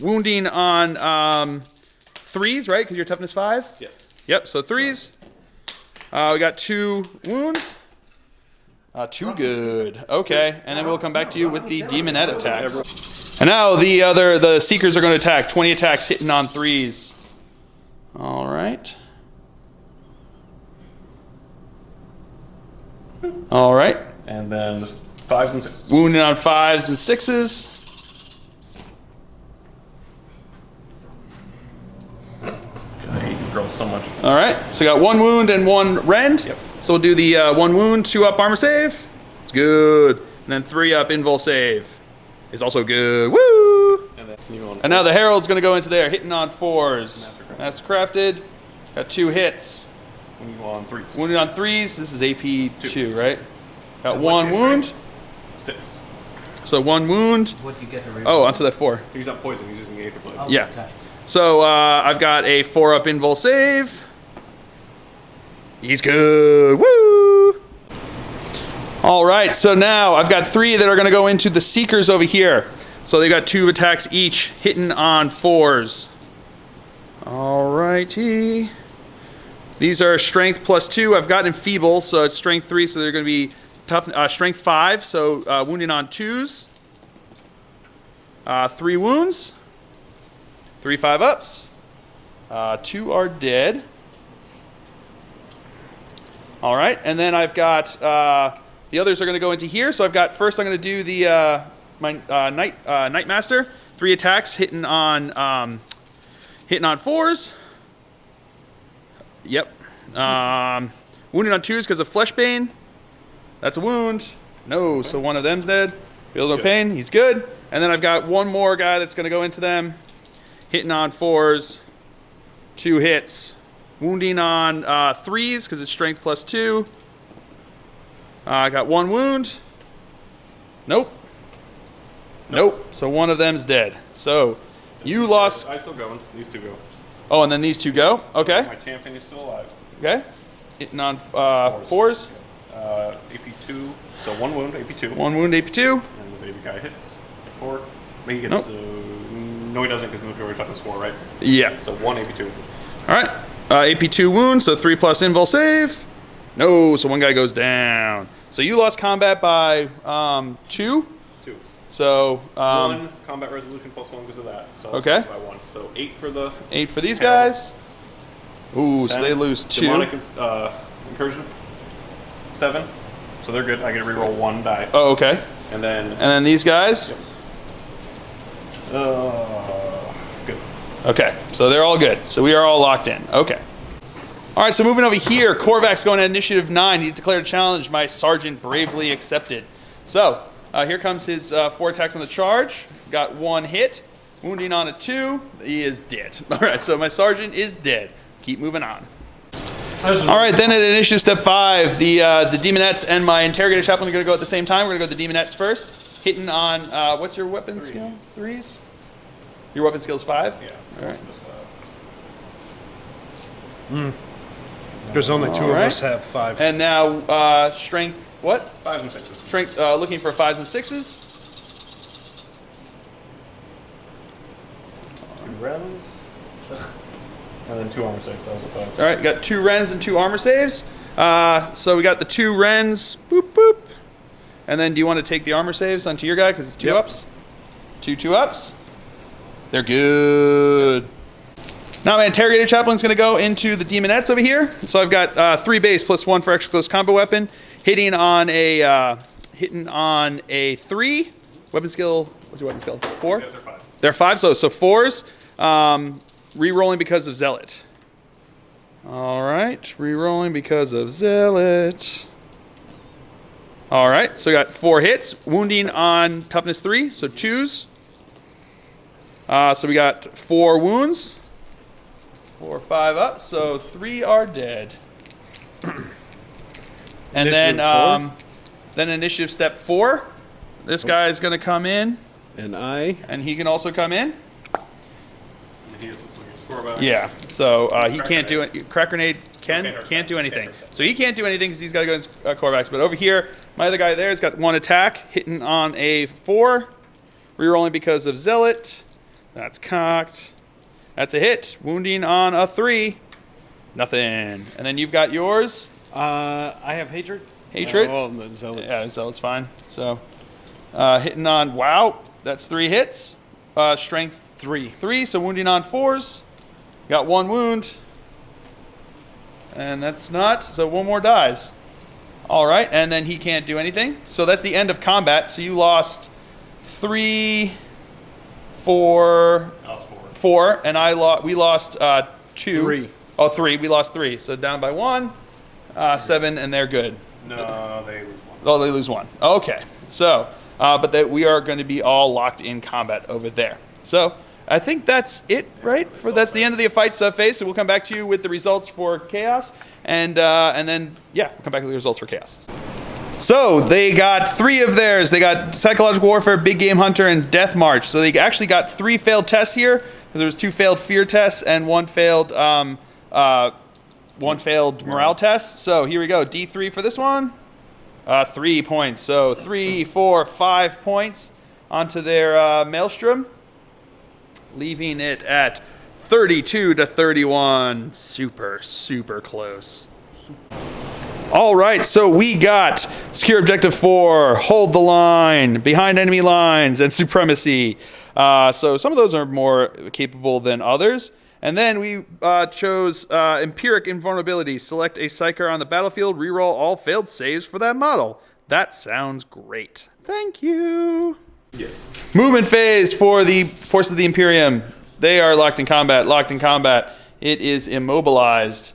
Wounding on 3s, right? Because you're toughness 5. Yes. Yep. So 3s. We got 2 wounds. 2 good. Okay. And then we'll come back to you with the Demonette attacks. And now the Seekers are going to attack. 20 attacks hitting on 3s. All right. All right. And then 5s and 6s. Wounding on 5s and 6s. I hate growth so much. All right. So we got 1 wound and 1 rend. Yep. So we'll do the 1 wound, 2 up armor save. It's good. And then 3 up invul save. Is also good. Woo! And then you on And now the Herald's going to go into there, hitting on 4s. Mastercrafted. Got 2 hits. you on 3s. Wounded on 3s. This is AP 2, right? Got 1 wound. 6. So 1 wound. What do you get to reroll? Oh, onto that 4. He's not poison. He's using the Aether Blade. Oh, Yeah. okay. So I've got a 4 up invul save. He's good. Woo! All right, so now I've got 3 that are going to go into the Seekers over here. So they've got 2 attacks each, hitting on 4s. All righty. These are strength +2. I've got enfeeble, so it's strength 3, so they're going to be tough. Strength 5, so wounding on 2s. 3 wounds. 3 5-ups. 2 are dead. All right, and then I've got the others are going to go into here. So I've got first I'm going to do the my Nightmaster. 3 attacks hitting on 4s. Yep. Wounded on 2s because of Fleshbane. That's a wound. No, so one of them's dead. Feels no pain. He's good. And then I've got 1 more guy that's going to go into them. Hitting on 4s. 2 hits. Wounding on 3s because it's strength +2. I got 1 wound. Nope. Nope. So one of them's dead. So you lost. I'm still going. These 2 go. Oh, and then these 2 go. Okay. My champion is still alive. Okay. Hitting on 4s. AP 2. So 1 wound, AP 2. 1 wound, AP 2. And the baby guy hits. At 4. But he gets. No, he doesn't because majority toughness 4, right? Yeah. So 1 AP 2. All right. AP 2 wounds, so 3 plus invul save. No, so one guy goes down. So you lost combat by 2. 2. So 1 combat resolution plus 1 because of that. So okay. By 1. So 8 for the 8 for these guys. Ooh, so they lose 2. Demonic Incursion 7. So they're good. I get to reroll 1 die. Oh, okay. And then these guys. Good. Okay, so they're all good. So we are all locked in. Okay. All right, so moving over here, Korvac's going at initiative 9. He declared a challenge. My sergeant bravely accepted. So here comes his 4 attacks on the charge. Got 1 hit. Wounding on a 2. He is dead. All right, so my sergeant is dead. Keep moving on. All right, then at initiative step 5, the Demonettes and my Interrogator Chaplain are going to go at the same time. We're going to go with the Demonettes first. Hitting on, what's your weapon skill? 3s? Your weapon skill is 5? Yeah. All right. There's only 2 of us have 5. And now, strength, what? 5s and 6s. Strength, looking for 5s and 6s. 2 rounds. And then 2 armor saves. That was a 5. All right, got 2 Rens and 2 armor saves. So we got the 2 Rens, boop, boop. And then do you want to take the armor saves onto your guy because it's 2 ups? 2 ups. They're good. Now my Interrogator Chaplain's going to go into the Demonettes over here. So I've got 3 base plus 1 for extra close combat weapon. Hitting on a 3. Weapon skill, what's your weapon skill? 4? Yeah, they're 5. They're 5, so 4s. Re-rolling because of Zealot. All right, re-rolling because of Zealot. All right, so we got 4 hits. Wounding on toughness 3, so 2s. So we got 4 wounds. 4 or 5 up, so 3 are dead. And then initiative step 4. This guy is going to come in. And he can also come in. And he has to swing his score back. Yeah, so he can't do it. Crack grenade can't do anything. So he can't do anything because he's got to go in Korvax. But over here, my other guy there has got 1 attack, hitting on a 4. Rerolling because of Zealot. That's cocked. That's a hit. Wounding on a 3. Nothing. And then you've got yours. I have hatred. Hatred? Oh, the zealot. Yeah, Zealot's fine. So hitting on, wow, that's 3 hits. Strength 3, so wounding on 4s. Got 1 wound. And that's not, so 1 more dies. All right, and then he can't do anything. So that's the end of combat. So you lost 3, 4, 4, and we lost 2. 3. Oh, 3. We lost 3. So down by 1, 7, and they're good. No, they lose 1. Oh, they lose 1. Okay. So, but we are going to be all locked in combat over there. So I think that's it, right? That's the end of the fight phase. So we'll come back to you with the results for Chaos, and then we'll come back with the results for Chaos. So they got 3 of theirs. They got Psychological Warfare, Big Game Hunter, and Death March. So they actually got 3 failed tests here. There was 2 failed fear tests and 1 failed morale test. So here we go. D3 for this one. 3 points. So 3, 4, 5 points onto their Maelstrom, leaving it at 32 to 31. Super, super close. All right, so we got Secure Objective 4, Hold the Line, Behind Enemy Lines, and Supremacy. So some of those are more capable than others. And then we chose Empiric Invulnerability. Select a Psyker on the battlefield, reroll all failed saves for that model. That sounds great. Thank you. Yes. Movement phase for the Forces of the Imperium. They are locked in combat. It is immobilized.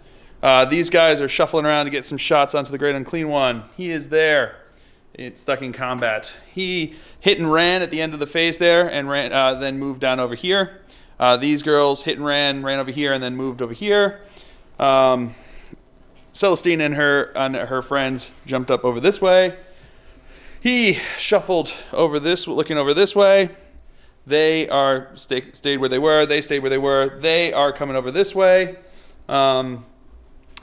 These guys are shuffling around to get some shots onto the Great Unclean One. He is there. It's stuck in combat. He hit and ran at the end of the phase there and then moved down over here. These girls hit and ran over here, and then moved over here. Celestine and her friends jumped up over this way. He shuffled over this, looking over this way. They are stayed where they were. They stayed where they were. They are coming over this way. And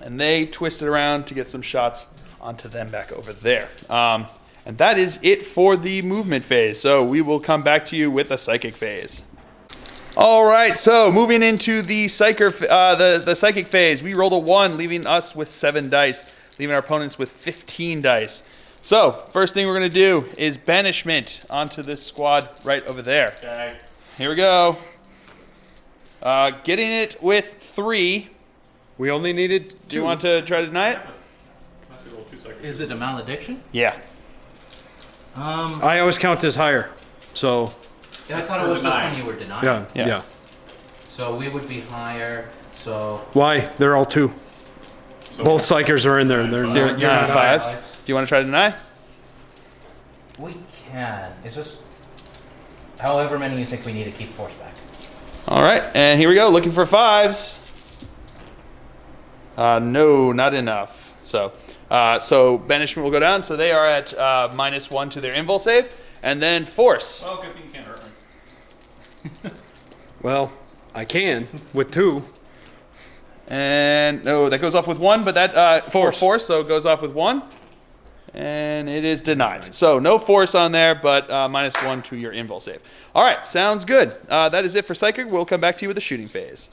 they twisted around to get some shots onto them back over there. And that is it for the movement phase. So we will come back to you with the psychic phase. All right, so moving into the the psychic phase, we rolled a 1, leaving us with 7 dice, leaving our opponents with 15 dice. So, first thing we're going to do is banishment onto this squad right over there. Okay. Here we go. Getting it with 3. We only needed 2. Do you want to try to deny it? Have to roll 2 seconds. Is it a malediction? Yeah. I always count as higher. So, I thought it was just when you were denying. yeah, Yeah. yeah. So we would be higher. So Why? They're all 2. So Both psychers are in there. They're So you're not, on high. 5s. Do you want to try to deny? we can. It's just however many you think we need to keep force back. All right, and here we go. Looking for 5s. No, not enough. So banishment will go down. So they are at -1 to their invul save, and then force. Well, good thing you can't hurt me. Well, I can with 2. And no, that goes off with 1, but that Force. force, so it goes off with 1, and it is denied. So no force on there, but -1 to your invul save. All right, sounds good. That is it for psychic. We'll come back to you with the shooting phase.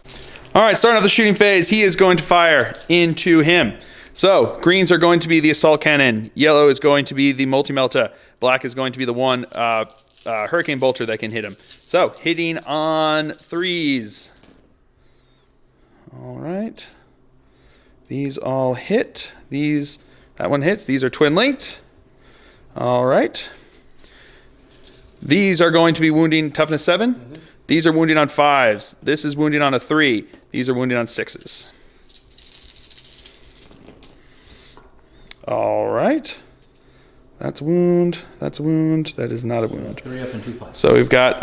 All right, starting off the shooting phase, he is going to fire into him. So greens are going to be the assault cannon, yellow is going to be the multi-melta, black is going to be the one hurricane bolter that can hit him. So hitting on 3s. All right. These all hit. That one hits. These are twin linked. All right. These are going to be wounding toughness 7. These are wounding on 5s. This is wounding on a 3. These are wounding on 6s. All right. That's a wound. That's a wound. That is not a wound. 3 up and 2 5. So we've got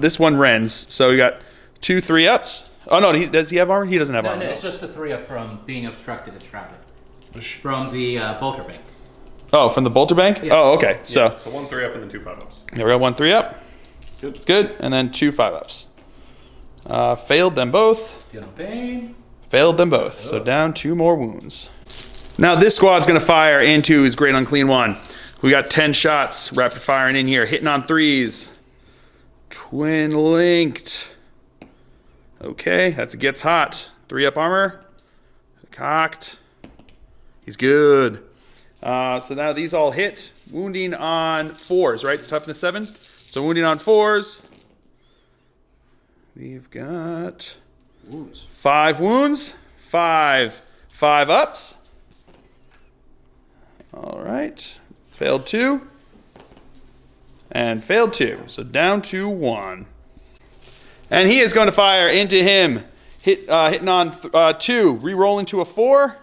this one rends. So we got 2 3-ups. Oh no, does he have armor? He doesn't have No, armor. it's just a 3 up from being obstructed and shrouded. From the bolter bank. Oh, from the bolter bank? Yeah. Oh, okay. So So 1 3 up and then 2 5-ups. here we go, 1 3-up. Good. And then 2 5-ups. Failed them both. You know, pain. Failed them both. So down 2 more wounds. Now this squad's gonna fire into his great unclean one. We got 10 shots rapid firing in here, hitting on 3s. Twin linked. Okay, that's gets hot. 3-up armor. Cocked. He's good. So now these all hit. Wounding on 4s, right? Toughness 7. So wounding on 4s. We've got 5 wounds. 5 5-ups. All right. Failed 2. And failed 2. So down to 1. And he is going to fire into him. Hitting on 2. Re-rolling to a 4.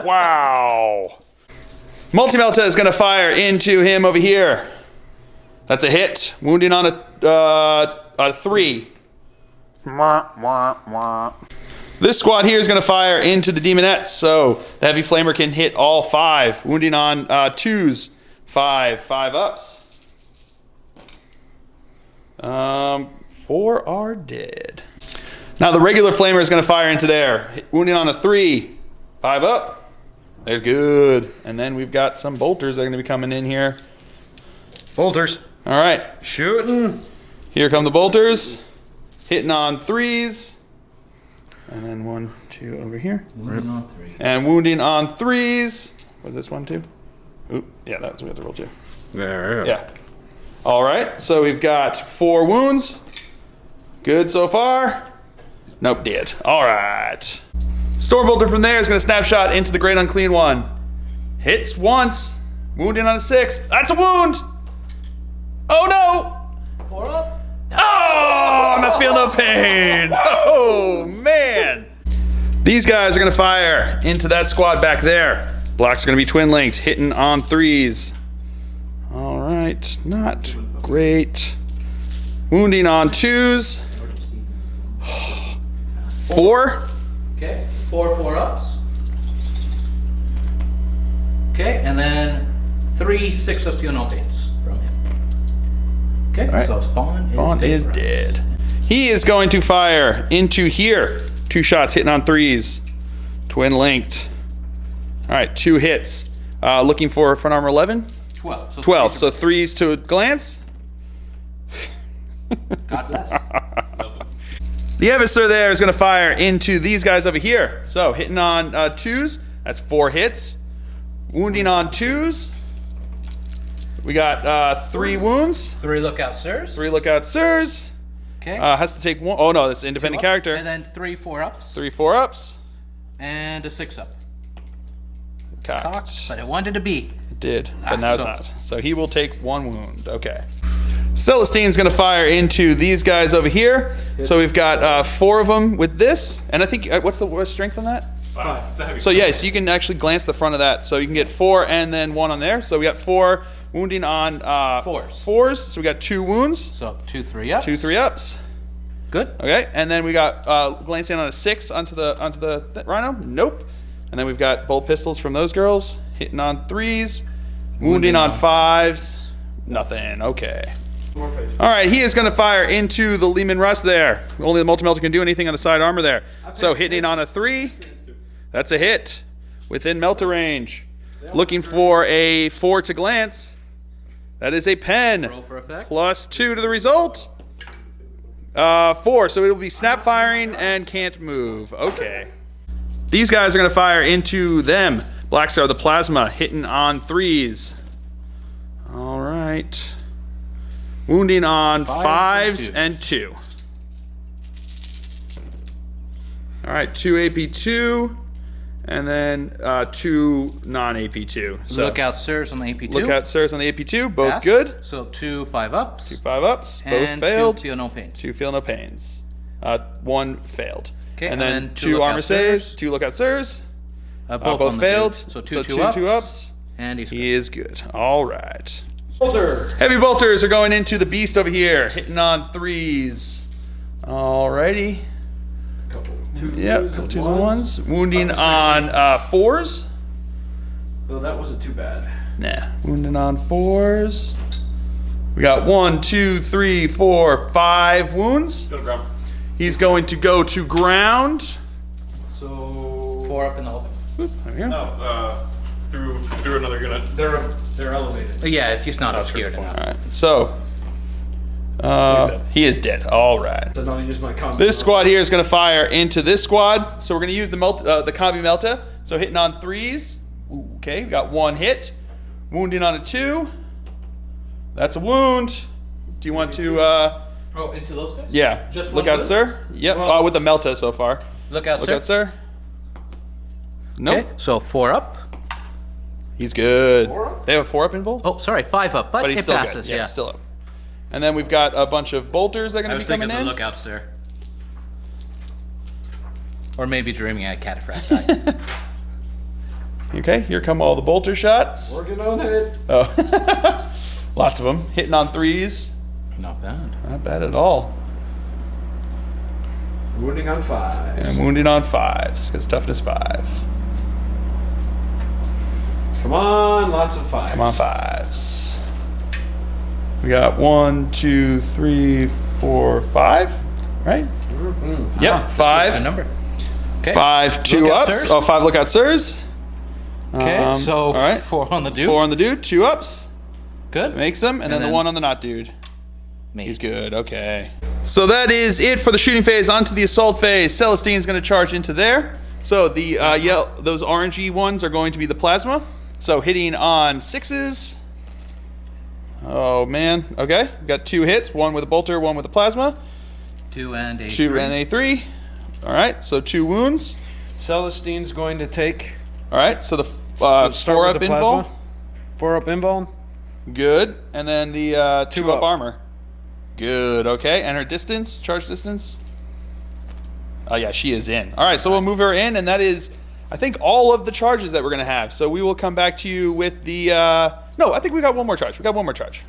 Wow. Multi-melta is going to fire into him over here. That's a hit. Wounding on a 3. This squad here is going to fire into the demonettes, so the heavy flamer can hit all 5. Wounding on 2s. 5-ups. 4 are dead. Now the regular flamer is going to fire into there. Wounding on a 3. 5-up. There's good. And then we've got some bolters that are going to be coming in here. Bolters. All right. Shooting. Here come the bolters. Hitting on 3s. And then 1, 2 over here. Wounding on 3. And wounding on 3s. Was this one too? Oop. Yeah, that was we have to roll 2. There. Yeah. All right. So we've got 4 wounds. Good so far. Nope, dead. All right. Stormbolter from there is going to snapshot into the Great Unclean One. Hits once. Wounding on a 6. That's a wound. Oh no. 4 up. Oh, I'm not feeling no pain. Oh man. These guys are going to fire into that squad back there. Blacks are going to be twin linked, hitting on 3s. All right. Not great. Wounding on 2s. 4. Okay. 4 4-ups. Okay, and then 3 6-up funeral pains from him. Okay, right. so Spawn is dead. He is going to fire into here. 2 shots hitting on 3s. Twin linked. All right, 2 hits. Looking for front armor 11? 12. So 12. So 3s to a glance. God bless. The Eviscer there is going to fire into these guys over here. So hitting on 2s. That's 4 hits. Wounding on 2s. We got 3 wounds. 3 lookout sirs. 3 lookout sirs. Okay. Has to take 1. Oh no, that's an independent 2 up, character. And then 3 4-ups. 3 4-ups. And a 6-up. Cocked. Cocked, but it wanted to be. It did, but now it's so- not. So he will take 1 wound. Okay. Celestine's going to fire into these guys over here. So we've got 4 of them with this. And I think, what's the strength on that? 5. It's a heavy So yeah, so you can actually glance the front of that. So you can get 4 and then 1 on there. So we got 4 wounding on 4s. So we got 2 wounds. So 2 3-ups. 2 3-ups. Good. Okay, and then we got glancing on a 6 onto the rhino. Nope. And then we've got bolt pistols from those girls hitting on 3s, wounding on 5s. Nothing. Okay. All right, he is going to fire into the Lehman Russ there. Only the multi-melter can do anything on the side armor there. So hitting on a 3, that's a hit within melter range. Looking for a 4 to glance. That is a pen. Roll for effect. Plus 2 to the result. 4, so it'll be snap firing and can't move. Okay. These guys are going to fire into them. Black Star, the plasma, hitting on 3s. All right. Wounding on 5s and 2. All right, 2 AP2, and then 2 non-AP2. So Lookout sirs on the AP2. lookout sirs on the AP2, both Pass. good. So 2 5-ups. 2 5-ups, both and failed. 2 feel no pain. 2 feel no pains. 1 failed. Okay, and and then then 2 2 armor lookout saves, sirs. 2 lookout sirs. Both Both on the failed. dude. So 2 so 2 2 ups. 2-ups. And he's He is good. All right. Bolter. Heavy bolters are going into the beast over here, hitting on 3s. Alrighty. Couple 2s. Yep, couple 2s and 1s. Wounding on 4s. Well, that wasn't too bad. Nah. Wounding on 4s. We got 1, 2, 3, 4, 5 wounds. Go to ground. He's going to go to ground. So 4 up in the open. Oop, there we go. No, through another unit. they're elevated. Yeah, if he's not obscured enough. Alright, so he is dead. Alright. So now I use my combo. This squad here is going to fire into this squad. So we're going to use the Combi Melta. So hitting on 3s. Ooh, okay, we got 1 hit. Wounding on a 2. That's a wound. Do you want to, Oh, into those guys? yeah, Just look one out, wound? sir? Yep, with the Melta so far. Lookout Look sir. out, sir. Nope. Okay, so 4 up. He's good. They have a 4-up invul? Oh, sorry, 5 up, but But he's it still passes. good. Yeah. Still up. And then we've got a bunch of bolters that are I going to was be coming thinking the in. lookout sir. Or maybe dreaming I had cataphract die. Okay, here come all the bolter shots. Working on it. Oh, lots of them hitting on 3s. Not bad. Not bad at all. Wounding on 5. And wounding on 5s because toughness 5. Come on, lots of 5s. Come on, 5s. We got 1, 2, 3, 4, 5. Right? Yep, My 5. number. Okay. 5 2 Lookout ups. sirs. Oh, 5 lookout sirs. Okay, so all right. 4 on the dude. 4 on the dude. 2 ups. Good. Makes them, and then the then- 1 on the not dude. Me. He's good. Okay. So that is it for the shooting phase. Onto the assault phase. Celestine's going to charge into there. So the those orangey ones are going to be the plasma. So hitting on 6s. Oh man. Okay. We got 2 hits. 1 with a bolter. 1 with a plasma. 2 and a 2 and a 3. All right. So 2 wounds. Celestine's going to take. All right. So the start 4 with up the invul. plasma. 4 up invul. Good. And then the 2 up up. armor. Good. Okay. And her distance, charge distance. Oh yeah, she is in. All right, so we'll move her in, and that is, I think, all of the charges that we're gonna have. So we will come back to you with the. No, I think we got one more charge. We got one more charge.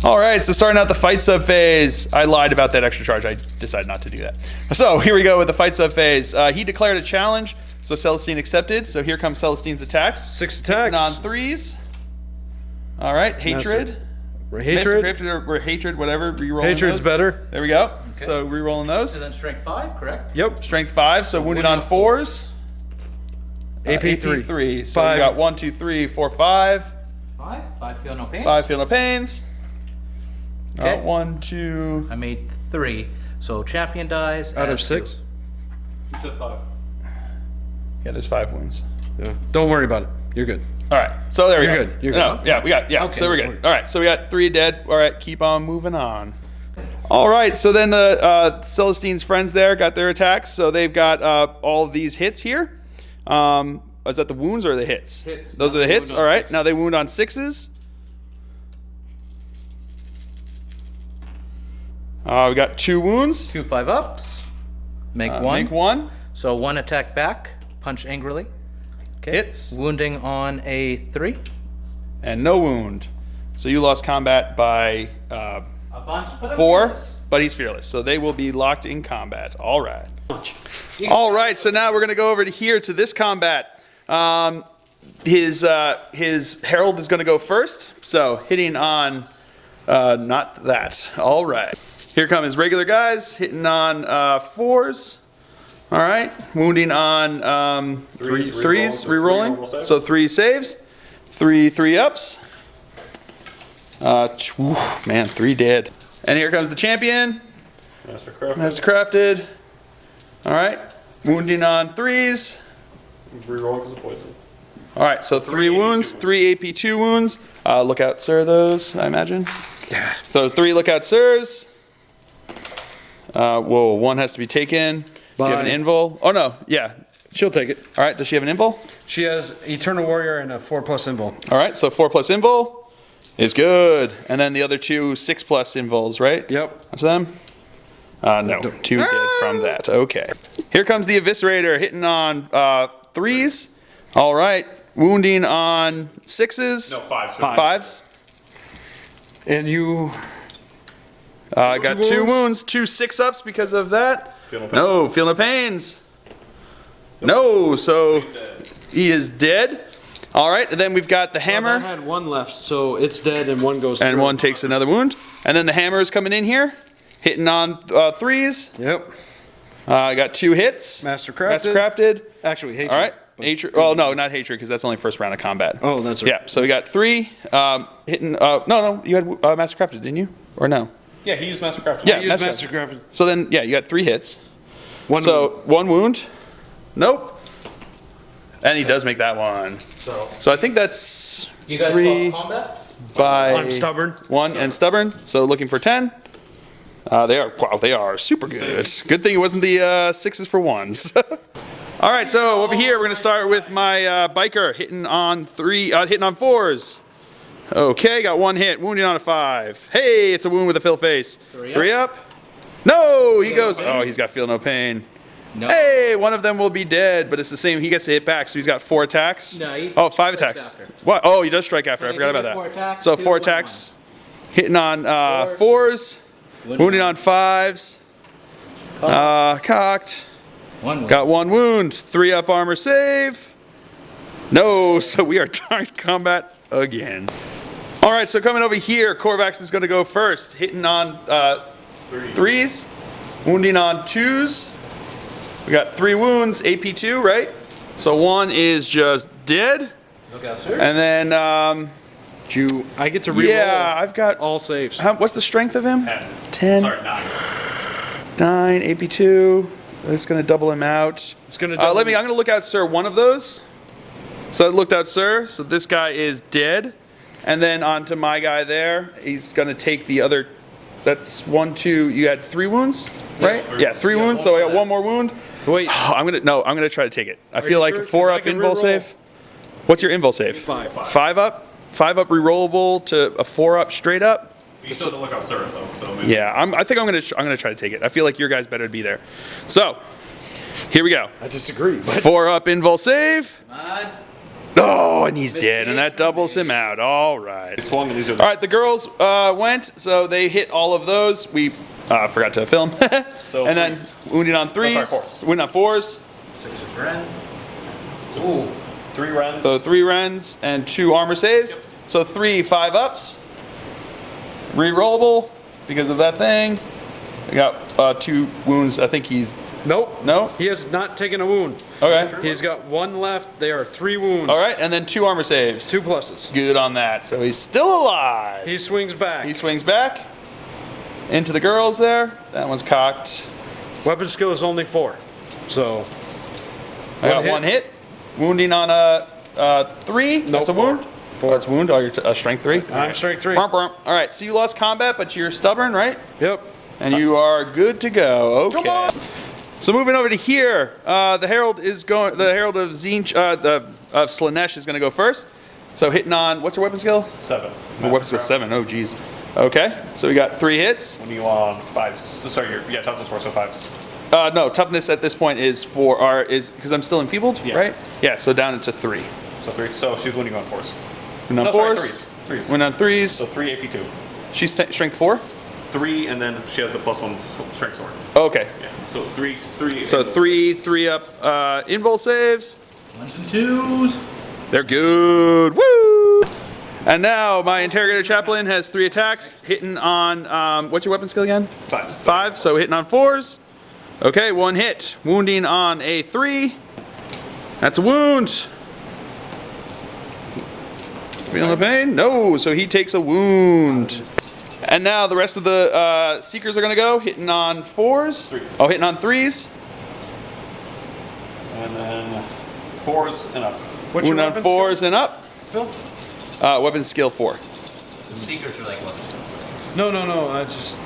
All right, so starting out the fight sub phase. I lied about that extra charge. I decided not to do that. So here we go with the fight sub phase. He declared a challenge, so Celestine accepted. So here comes Celestine's attacks. 6 attacks. On 3s. All right, hatred. Hatred. Or hatred, whatever. Rerolling Hatred's those. better. There we go. So rerolling those. And then strength 5, correct? Yep. Strength 5, so wounded on 4s. AP3. 3. So 5. we got 1, 2, 3, 4, 5. 5. 5 feel no pain. 5 feel no pains. Okay. 1, 2. I made 3. So champion dies. Out of adds 6. 2. You said 5. Yeah, there's 5 wounds. Yeah. Don't worry about it. You're good. All right, so there we You're go. good, you're No, good. yeah, we got Okay. so we're good. All right, so we got 3 dead. All right, keep on moving on. All right, so then the Celestine's friends there got their attacks. So they've got all of these hits here. Is that the wounds or the hits? Hits. Those are the hits. All right, now they wound on 6s. We got 2 wounds. 2 5-ups. Make 1. Make 1. So 1 attack back. Punch angrily. Okay. Hits. Wounding on a 3. And no wound. So you lost combat by A bunch, but 4, but he's fearless. So they will be locked in combat. All right. All right, so now we're going to go over to here to this combat. His Herald is going to go first. So hitting on, not that. All right. Here come his regular guys, hitting on 4s. All right. Wounding on 3s, re-rolling. So 3 saves. 3 3-ups. Man, 3 dead. And here comes the champion. Master crafted. All right. Wounding on 3s. Reroll because of poison. All right, so 3 wounds, 3 AP2 wounds. Lookout sir, those, I imagine. Yeah. So 3 lookout sirs. Whoa, 1 has to be taken. Do you have an invul? Oh, no, yeah. She'll take it. All right, does she have an invul? She has Eternal Warrior and a 4+ invul. All right, so 4 plus invul is good. And then the other 2, 6 plus invuls, right? Yep. What's them? No, 2 dead from that. Okay. Here comes the Eviscerator hitting on 3s. All right. Wounding on 6s. No, 5s. 5s. And you... I got 2 wounds? wounds, 2 6-ups because of that. Feel no pain. No, feel no pains. No, so he is dead. All right, and then we've got the I hammer, had 1 left, so it's dead and 1 goes and through. 1 takes another wound. And then the hammer is coming in here, hitting on 3s. Yep. I got 2 hits. Master crafted. Master crafted. Actually, hatred. All right. but- Hatred. Well, no, not hatred because that's only first round of combat. Oh, that's right. Yeah. So we got 3 hitting. No, you had Master crafted, didn't you? Or no? Yeah, he used Master Crafted. Yeah. Use Master Master crafted. So then, yeah, you got 3 hits. 1 So 1 wound. Nope. And he does make that one. So I think that's You guys 3 lost combat? by I'm stubborn. 1 and stubborn. So looking for 10. They are super good. Good thing it wasn't the 6s for 1s. All right, so over here we're gonna start with my biker hitting on 4s. Okay, got 1 hit, wounding on a 5. Hey, it's a wound with a fill face. 3 up. No, he goes. Oh, he's got feel no pain. No. Hey, one of them will be dead, but it's the same. He gets to hit back, so he's got 4 attacks. No, he 5 strikes attacks. after. What? Oh, he does strike after. So I they forgot give about it 4 that. attacks, So 2, 4 1, attacks, hitting on 4s, wounding on 5s. Cocked. 1 wound. Got 1 wound. 3 up armor save. No, so we are tied combat again. All right, so coming over here, Korvax is going to go first, hitting on 3s, wounding on 2s. We got 3 wounds, AP2, right? So 1 is just dead, Look out, sir. and then I get to reroll I've got. all saves. What's the strength of him? 10. 10. Sorry, 9. 9 AP2. That's going to double him out. It's gonna. I'm going to look out, sir, one of those. So I looked out, sir. So this guy is dead. And then on to my guy there. He's going to take the other. That's 1, 2. You had 3 wounds, right? Yeah, 3 wounds. So I got 1 more wound. Wait. I'm going to try to take it. I feel you like sure? 4 'Cause I up can invul reroll. save. What's your invul save? 5. 5 up? 5 up rerollable to a 4 up straight up? You still have to look out Sir, though. So maybe. Yeah, I think I'm gonna try to take it. I feel like your guys better be there. So, here we go. I disagree. But 4 up invul save. Come on. Oh, and he's dead, and that doubles him out. All right. He swung, and these are All right, the girls went, so they hit all of those. We forgot to film. And then wounded on 3s, 4s. wounded on 4s. 6 is Ren. Ooh. 3 Rens. So 3 rens and 2 armor saves. So 3 5 ups. Rerollable because of that thing. We got 2 wounds. I think he's nope. no. He has not taken a wound. Okay. He's got 1 left. There are 3 wounds. All right, and then 2 armor saves. 2 pluses. Good on that. So he's still alive. He swings back. He swings back into the girls there. That one's cocked. Weapon skill is only 4. So I got hit. 1 hit. Wounding on 3. That's a wound. That's wound. Oh, you're strength 3. I'm strength 3. All right, so you lost combat, but you're stubborn, right? Yep. And you are good to go. Okay. So moving over to here, the Herald is going. The Herald of Zinch, of Slanesh is going to go first. So hitting on, what's your weapon skill? 7. Your weapon skill 7. Oh, geez. Okay, so we got 3 hits. When you on 5s. Sorry, yeah, toughness 4, so 5s. No, toughness at this point is because I'm still enfeebled, Yeah. right? Yeah, so down into 3. So 3. So she's winning on 4s. Win on No, 4s. sorry, 3s. Win on 3s. So 3 AP2. She's strength 4. 3, and then she has a +1 strength sword. Okay. Yeah. So 3. So 3 up invul saves. 1s and 2s. They're good. Woo! And now my Interrogator Chaplain has 3 attacks, hitting on, what's your weapon skill again? 5. 5, so hitting on 4s. Okay, 1 hit. Wounding on a 3. That's a wound. Feeling the pain? No, so he takes a wound. And now the rest of the Seekers are going to go, hitting on 4s. 3s. Oh, hitting on 3s. And then 4s and up. What's your Wound on weapon 4s and up. skill? Weapon skill 4. Secrets are like weapons. No. Just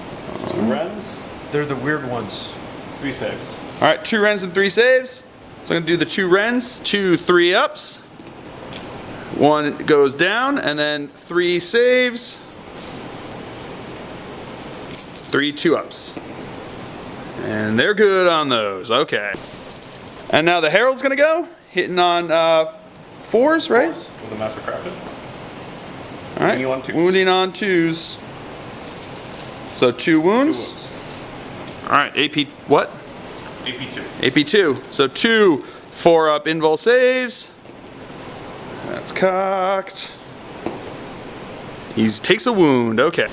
2 rens, they're the weird ones. 3 saves. All right, 2 rens and 3 saves. So I'm going to do the 2 rens, 2 3-ups. 1 goes down, and then 3 saves. 3 2-ups. And they're good on those. Okay. And now the Herald's going to go, hitting on 4s, right? With a Master Crafted. All right. Wounding on 2s. Wounding on 2s. So 2 2 wounds. wounds. All right, AP what? AP2. AP2. So 2 4-up invul saves. That's cocked. He takes a wound. Okay.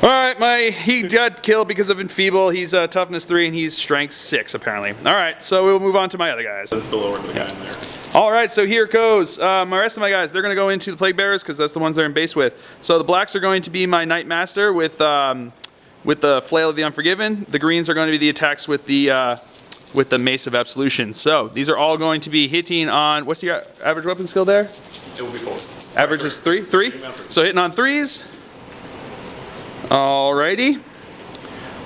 All right, he got killed because of enfeeble. He's toughness 3 and he's strength 6 apparently. All right, so we'll move on to my other guys. So it's below the guy in there. All right, so here goes. My rest of my guys, they're going to go into the Plague Bearers because that's the ones they're in base with. So the blacks are going to be my Knight Master with the Flail of the Unforgiven. The greens are going to be the attacks with the Mace of Absolution. So these are all going to be hitting on, what's the average weapon skill there? It will be 4. Average is 3? 3? So hitting on 3s. Alrighty.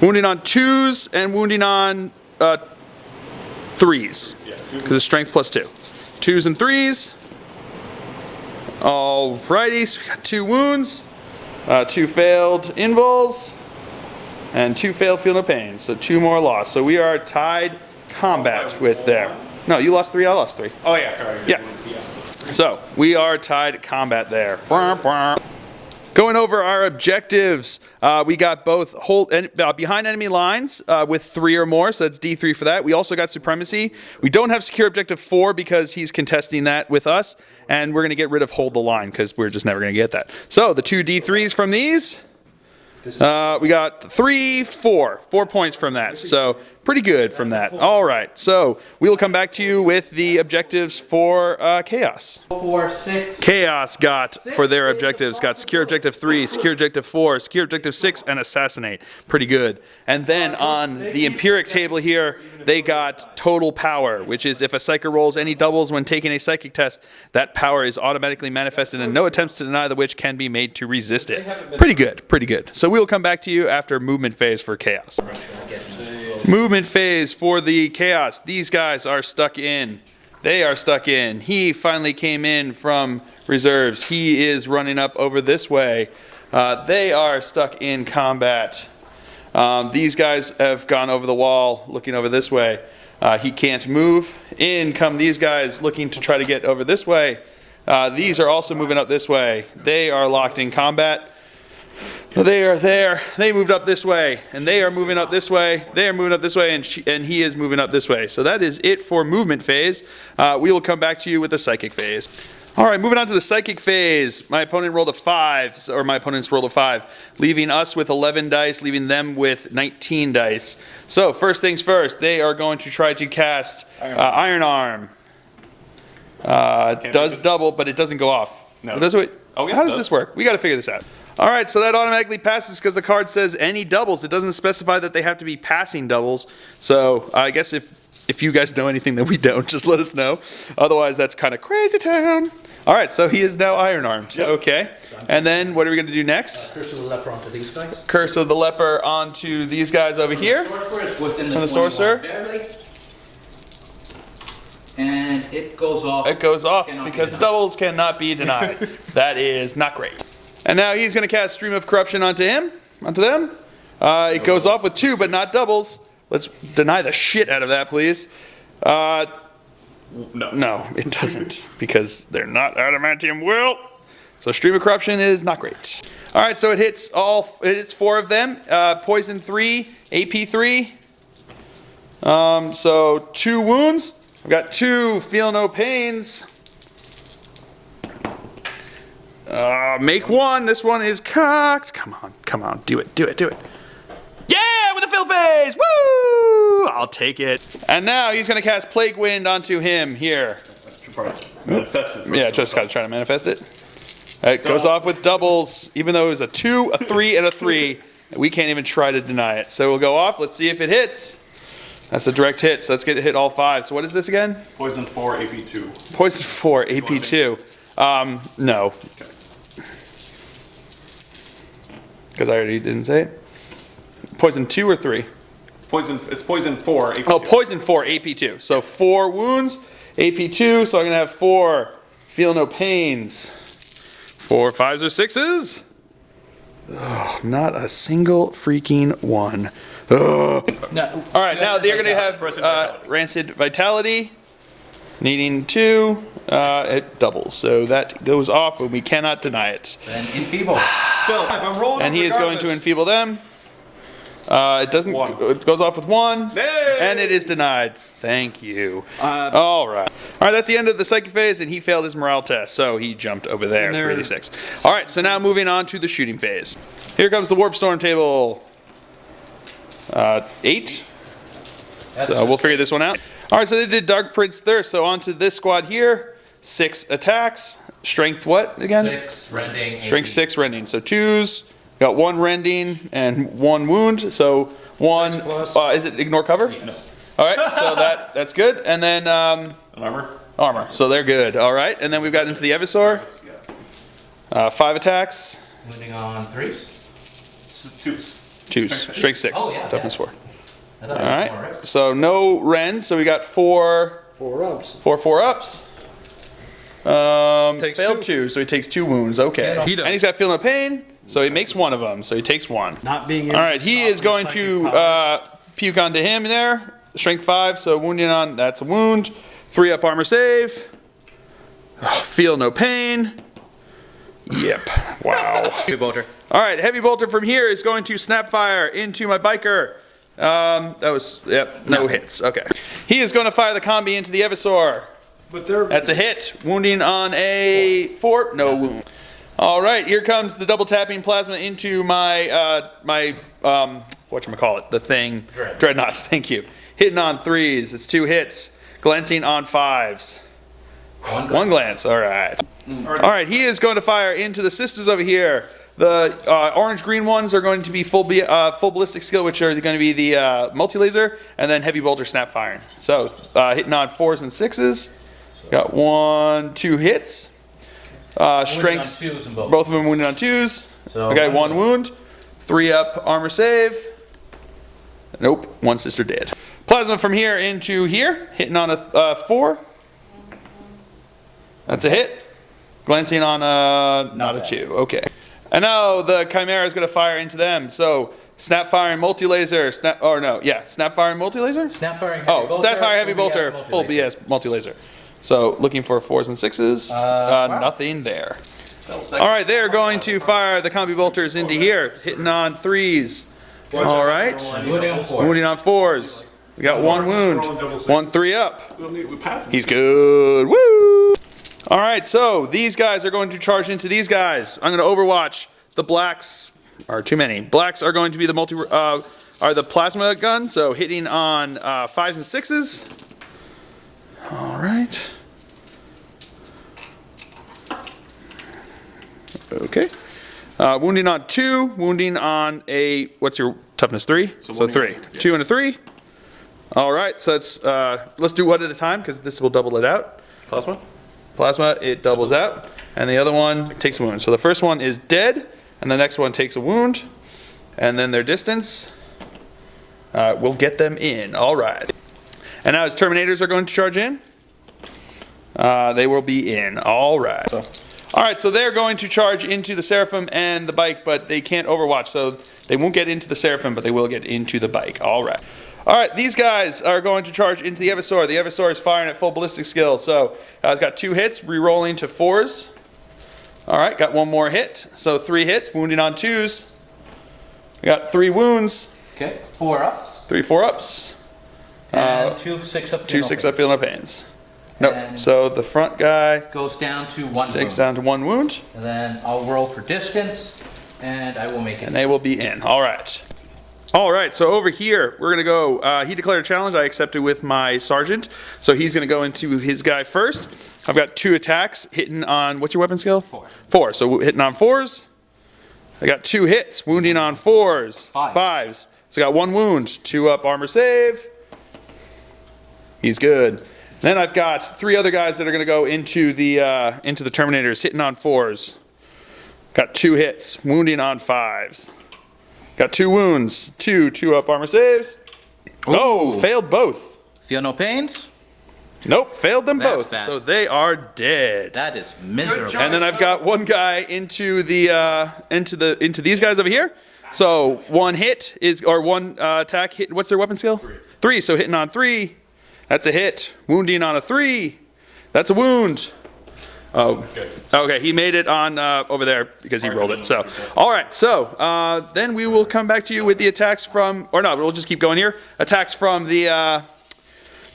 Wounding on 2s and wounding on 3s. Yeah. Because it's strength plus 2. 2s and 3s. Alrighty, so we got 2 wounds. 2 failed invuls. And 2 failed feel no pain. So 2 more lost. So we are tied combat with there. No, you lost 3, I lost 3. Oh yeah, sorry. Yeah. So we are tied combat there. Going over our objectives, we got both behind enemy lines with 3 or more, so that's D3 for that. We also got supremacy. We don't have secure objective 4 because he's contesting that with us, and we're going to get rid of hold the line because we're just never going to get that. So the 2 D3s from these, we got 3, 4 points from that. So pretty good from that. All right, so we will come back to you with the objectives for Chaos. 4, 6. Chaos got, for their objectives, got secure objective 3, secure objective 4, secure objective 6, and assassinate. Pretty good. And then on the empiric table here, they got total power, which is if a psyker rolls any doubles when taking a psychic test, that power is automatically manifested and no attempts to deny the witch can be made to resist it. Pretty good, pretty good. So we will come back to you after movement phase for Chaos. Movement phase for the Chaos. These guys are stuck in. They are stuck in. He finally came in from reserves. He is running up over this way. They are stuck in combat. These guys have gone over the wall, looking over this way. He can't move. In come these guys looking to try to get over this way. These are also moving up this way. They are locked in combat. They are there. They moved up this way, and they are moving up this way. They are moving up this way, and he is moving up this way. So that is it for movement phase. We will come back to you with the psychic phase. All right, moving on to the psychic phase. My opponent rolled a 5, or my opponents rolled a 5, leaving us with 11 dice, leaving them with 19 dice. So first things first, they are going to try to cast Iron Arm. Does double, but it doesn't go off. No. Does it? Oh, yes, How it does does. this work? We got to figure this out. All right, so that automatically passes because the card says any doubles. It doesn't specify that they have to be passing doubles. So I guess if you guys know anything that we don't, just let us know. Otherwise, that's kind of crazy town. All right, so he is now iron armed. Okay. And then what are we going to do next? Curse of the leper onto these guys. Curse of the leper onto these guys over here. Sorcerer is within From the 21 sorcerer. barely. And it goes off. It goes off Cannot be because the denied. doubles cannot be denied. That is not great. And now he's going to cast Stream of Corruption onto him, onto them. It goes off with 2, but not doubles. Let's deny the shit out of that, please. No, it doesn't, because they're not adamantium will. So Stream of Corruption is not great. All right, so it hits 4 of them. Poison 3, AP 3. So 2 wounds. I've got 2, feel no pains. Make 1. This one is cocked. Come on, do it. Yeah, with a fill phase! Woo! I'll take it. And now he's gonna cast Plague Wind onto him here. Manifest it. Yeah, just gotta try to manifest it. It goes off with doubles, even though it was a 2, a 3, and a 3. We can't even try to deny it. So we'll go off. Let's see if it hits. That's a direct hit, so let's get it hit all 5. So what is this again? Poison 4, AP 2. Poison 4, AP 2. No. Because I already didn't say it. Poison 2 or 3? It's poison 4, AP 2. Oh, poison 4, AP 2. So 4 wounds, AP 2. So I'm going to have 4. Feel no pains. 4 5s or 6s. Oh, not a single freaking one. Ugh. No, All right, now they're going to have Rancid Vitality. Needing 2. It doubles. So that goes off, and we cannot deny it. Then enfeeble. Phil, I'm rolling. And he is going to enfeeble them. It doesn't. 1. It goes off with 1, Hey! and it is denied. Thank you. All right. That's the end of the psychic phase, and he failed his morale test, so he jumped over there. 386. All right. So now moving on to the shooting phase. Here comes the Warp Storm table. 8. So we'll figure this one out. All right. So they did Dark Prince Thirst. So onto this squad here. 6 attacks. Strength what again? 6 rending. Strength 6 rending. So 2s. Got 1 rending and 1 wound. So 1. Is it ignore cover? No. All right. So that's good. And then An armor? armor. So they're good. All right. And then we've got into the Evisor. 5 attacks. Moving on 3s. 2s. 2s. Strength 6. Oh, yeah, Toughness 4. I thought All it was right. more, right? So no rend. So we got 4 4-ups. 4 ups. Takes Failed 2. So he takes 2 wounds. Okay. He does. And he's got feel no pain. So he makes 1 of them. So he takes 1. Not being able All right, to he stop is going your to psychic powers. puke onto him there. Strength 5, so wounding on, that's a wound. 3 up armor save. Feel no pain. Yep. Wow. Heavy bolter. All right, heavy bolter from here is going to snapfire into my biker. That was, yep, no hits. Okay. He is going to fire the combi into the Evisor. But they're That's a hit. Wounding on a 4. No wound. All right, here comes the double tapping plasma into my whatchamacallit, the thing. Dreadnought, thank you. Hitting on 3s. It's 2 hits. Glancing on 5s. 1 glance. All right. All right, he is going to fire into the sisters over here. The orange-green ones are going to be full ballistic skill, which are going to be the multi-laser, and then heavy bolter snap firing. So hitting on 4s and 6s. Got 1, 2 hits. Strengths, on 2s in both. both of them wounded on 2s. So Okay, 1 wound. 3 up armor save. Nope, 1 sister dead. Plasma from here into here, hitting on a 4. That's a hit. Glancing on a not a 2. Okay. And now the Chimera is going to fire into them. So snap firing multi-laser. Snap firing multi-laser. Snap firing. Oh, snap fire heavy bolter, full BS multi-laser. So looking for 4s and 6s. Nothing there. All right, they're going to fire the combi bolters into here, hitting on 3s. All right, Wounding on 4. wounding on 4s. We got 1 wound, 1 3 up. We passed. He's good. Woo! All right, so these guys are going to charge into these guys. I'm going to overwatch. The blacks are too many. Blacks are going to be the the plasma gun, so hitting on 5s and 6s. All right. Okay. Wounding on 2, wounding on a, what's your toughness, 3? So 3. 2 and a 3. All right, so let's do one at a time because this will double it out. Plasma? plasma, it doubles out. And the other one takes a wound. So the first one is dead, and the next one takes a wound. And then their distance will get them in. All right. And now as Terminators are going to charge in, they will be in. All right. All right, so they're going to charge into the Seraphim and the bike, but they can't overwatch. So they won't get into the Seraphim, but they will get into the bike. All right. All right, these guys are going to charge into the Eversor. The Eversor is firing at full ballistic skill. So it's got 2 hits, re-rolling to 4s. All right, got 1 more hit. So 3 hits, wounding on 2s. We got 3 wounds. Okay, 4 ups. 3 4-ups. And 2 6-up. 2 6-up feel no pains. Nope. And so the front guy goes down to 1 takes wound. down to 1 wound. And then I'll roll for distance, and I will make it. And they will be in. All right. All right, so over here, we're going to go, he declared a challenge. I accepted with my sergeant. So he's going to go into his guy first. I've got 2 attacks hitting on, what's your weapon skill? 4. 4, so hitting on 4s. I got 2 hits, wounding on 4s. 5s. So I got 1 wound, 2 up armor save. He's good. Then I've got 3 other guys that are going to go into the Terminators, hitting on 4s. Got 2 hits, wounding on 5s. Got 2 wounds, 2 up armor saves. Oh, failed both. Feel no pains? Nope, failed them That's both. bad. So they are dead. That is miserable. And then I've got 1 guy into the into these guys over here. So 1 hit is, or 1 attack hit. What's their weapon skill? 3. So hitting on 3. That's a hit. Wounding on a 3. That's a wound. Oh, okay. He made it on over there because he rolled it. So, all right. So then we will come back to you with the attacks from, or no, we'll just keep going here. Attacks from the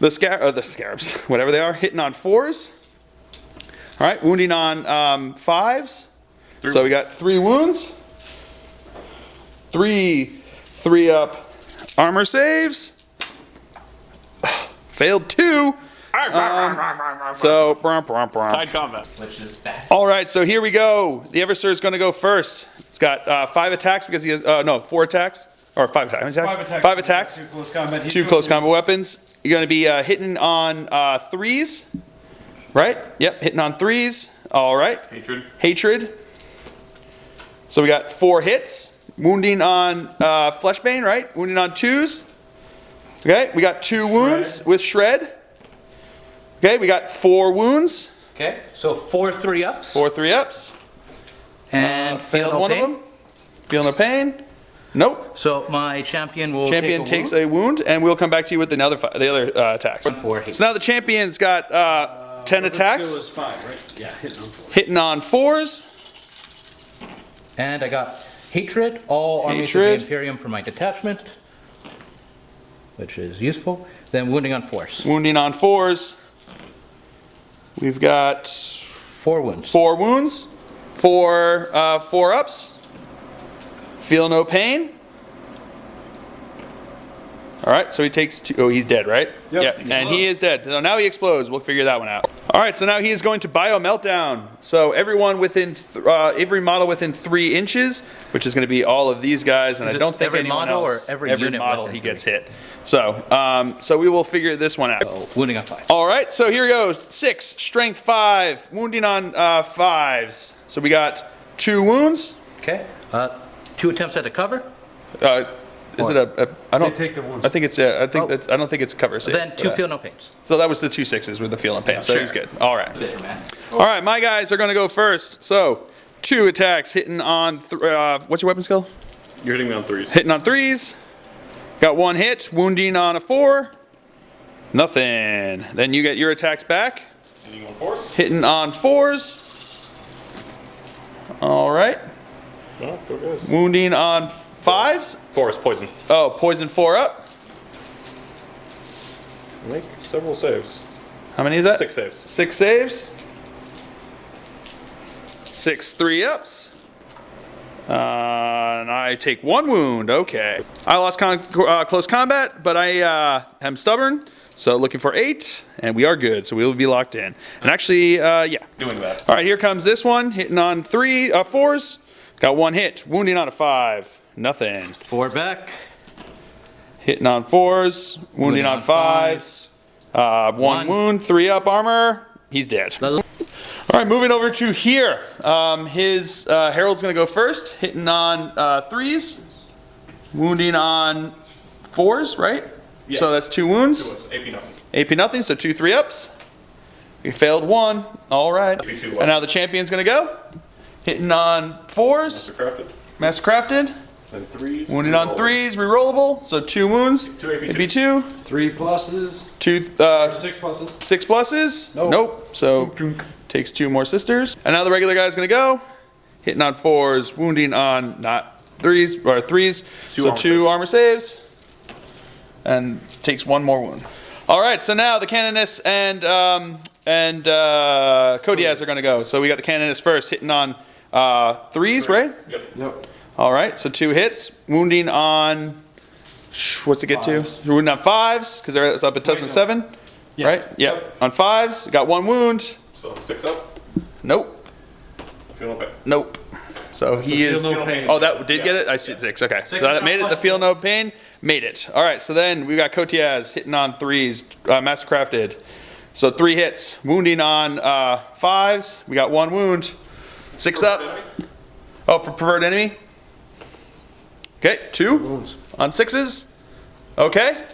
scarabs, whatever they are, hitting on 4s. All right, wounding on 5s. So we got 3 wounds. 3 up armor saves. Failed 2. So, Tied combat. Which is bad. all right, so here we go. The Eversor is going to go first. It's got 5 attacks because he has, 4 attacks. Or 5 attacks. 5 attacks. 2 close combat. 2 close combat weapons. You're going to be hitting on 3s. Right? Yep, hitting on 3s. All right. Hatred. So we got 4 hits. Wounding on Fleshbane, right? Wounding on 2s. Okay, we got 2 wounds with Shred. Okay, we got 4 wounds. Okay, so 4 3-ups. 4 3-ups. And Failed no 1 pain. of them. Feel no pain. Nope. So my champion will Champion take takes wound. a wound, and we'll come back to you with the other attacks. 4 hits. So now the champion's got 10 attacks. Skill is 5, right? Yeah, hitting on 4. Hitting on 4s. And I got Hatred, all armies of Hatred. the Imperium for my detachment, which is useful. Then wounding on 4s. Wounding on 4s. We've got 4 wounds. 4 wounds. 4 4-ups. Feel no pain. All right, so he takes 2. Oh, he's dead, right? Yep. Yeah, and he is dead. So now he explodes. We'll figure that one out. All right, so now he is going to bio meltdown. So everyone within, every model within 3 inches, which is going to be all of these guys, and Is I it don't think every anyone model else. or every unit model within he 3? gets hit. So, so we will figure this one out. So wounding on 5. All right, so here goes. 6, strength 5, wounding on 5s. So we got 2 wounds. Okay, 2 attempts at a cover. Is it a I don't They take the wounds. I think it's a, I think Oh. that's, I don't think it's cover save. Then 2 for feel that. no pains. So that was the 2 6s with the feel and pain. So sure. he's good. All right. Bitter man. All right, my guys are going to go first. So 2 attacks hitting on what's your weapon skill? You're hitting me on 3s. Hitting on 3s. Got 1 hit, wounding on a 4. Nothing. Then you get your attacks back. Hitting on 4s. Hitting on 4s. All right. Oh, go guys. Wounding on 5s. 4s, poison. Oh, poison 4 up. Make several saves. How many is that? 6 saves. 6 saves. 6 3-ups. And I take 1 wound. Okay. I lost close combat, but I am stubborn. So looking for 8, and we are good. So we will be locked in. And actually, yeah. Doing that. All right, here comes this one. Hitting on 4s. Got 1 hit. Wounding on a 5. Nothing. 4 back. Hitting on 4s. Wounding on 5s. 1 wound. 3 up armor. He's dead. All right, moving over to here. His Herald's going to go first, hitting on 3s, wounding on 4s, right? Yeah. So that's 2 wounds. AP nothing. AP nothing, so 2 3-ups. We failed 1. All right. AP 2 And now the champion's going to go, hitting on 4s, Crafted. Mastercrafted, Then 3s. wounding on 3s, rerollable, so 2 wounds. 2 AP AP 2, 3 pluses. 2, 6 pluses. 6 pluses. Nope. Nope. So takes 2 more sisters. And now the regular guy's gonna go, hitting on 4s, wounding on not 3s or 3s. So armor 2 saves. armor saves, and takes 1 more wound. All right. So now the Canoness and Kodiaz are gonna go. So we got the Canoness first, hitting on 3s, right? Yep. All right. So 2 hits, wounding on. What's it get to? Wounding on 5s because they're up at toughness 7. Yeah. Right? Yep. On 5s, got 1 wound. So 6 up. Nope. Feel no pain. Nope. So he feel is. no pain. Oh, that did get it? I see Yeah. 6. Okay. So 6 that is made it. not The much. feel no pain made it. All right. So then we got Kotiaz hitting on 3s, Mastercrafted. So 3 hits. Wounding on 5s. We got 1 wound. 6 up. Oh, for preferred enemy? Okay. 2 Wounds. on 6s. Okay.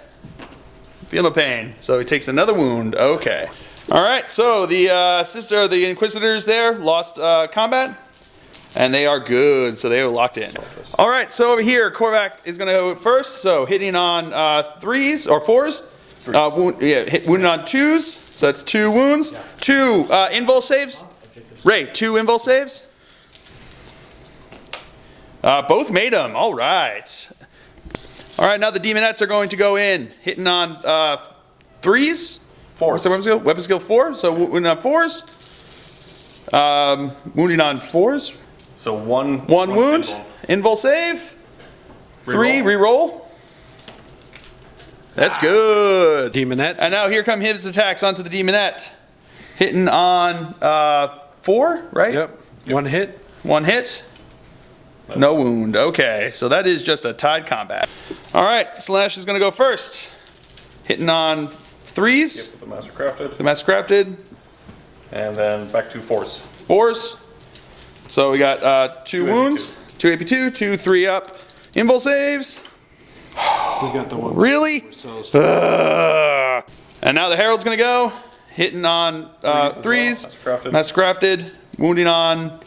Feel no pain. So he takes another wound. Okay. All right. So the the Inquisitors there lost combat, and they are good. So they are locked in. All right. So over here, Korvac is going to go first. So hitting on 3s or 4s. Wounding on 2s. So that's 2 wounds. 2 invul saves. Ray, 2 invul saves. Both made them. All right. All right, now the Demonettes are going to go in, hitting on 3s. 4s. What's the weapon skill? Weapon skill 4. So wounding on 4s. Wounding on 4s. So 1 1 wound. Invul save. 3 reroll. That's good. Demonettes. And now here come his attacks onto the Demonette. Hitting on 4, right? Yep. 1 hit. 1 hit. No wound. Okay, so that is just a tied combat. All right, Slash is going to go first. Hitting on 3s. With the Mastercrafted. The Mastercrafted. And then back to 4s. 4s. So we got 2 wounds. 2 AP2, 2 3-up. Invul saves. We got the one. Really? Celestine. And now the Herald's going to go. Hitting on 3s. Mastercrafted. Mastercrafted. Wounding on.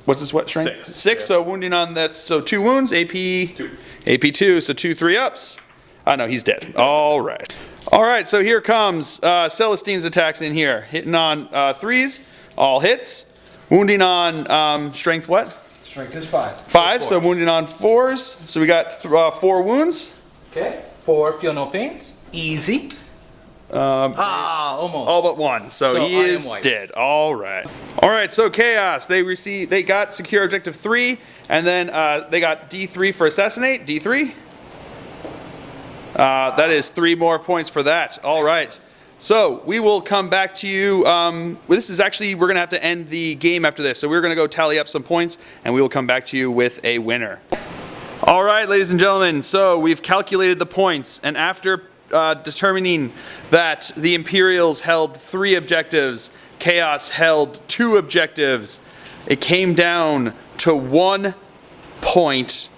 What's his what strength? 6. 6. Yeah. So wounding on that's so 2 wounds. AP 2. AP2. So 2 3-ups. No, he's dead. All right. All right. So here comes Celestine's attacks in here. Hitting on 3s. All hits. Wounding on strength what? Strength is 5. 5. So wounding on 4s. So we got 4 wounds. Okay. 4 feel no pains. Easy. Almost. All but 1. So So he I is am white. dead. All right. All right. So Chaos. They got secure objective 3, and then they got D3 for assassinate. D3. That is 3 more points for that. All right. So we will come back to you. This is actually we're gonna have to end the game after this. So we're gonna go tally up some points, and we will come back to you with a winner. All right, ladies and gentlemen. So we've calculated the points, and after determining that the Imperials held 3 objectives, Chaos held 2 objectives, it came down to 1 point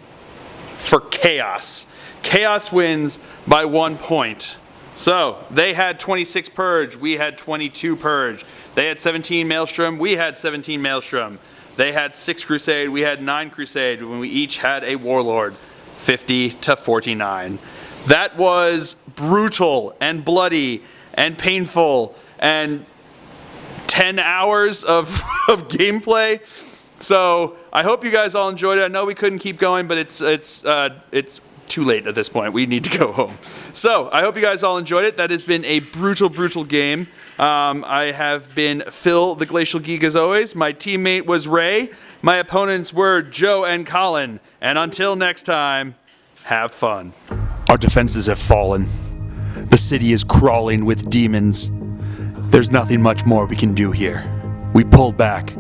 for Chaos. Chaos wins by 1 point. So they had 26 purge, we had 22 purge. They had 17 maelstrom, we had 17 maelstrom. They had 6 crusade, we had 9 crusade, when we each had a warlord, 50 to 49. That was brutal and bloody and painful and 10 hours of gameplay. So I hope you guys all enjoyed it. I know we couldn't keep going, but it's too late at this point. We need to go home. So I hope you guys all enjoyed it. That has been a brutal game. I have been Phil, the Glacial Geek, as always. My teammate was Ray. My opponents were Joe and Colin. And until next time, have fun. Our defenses have fallen. The city is crawling with demons. There's nothing much more we can do here. We pull back.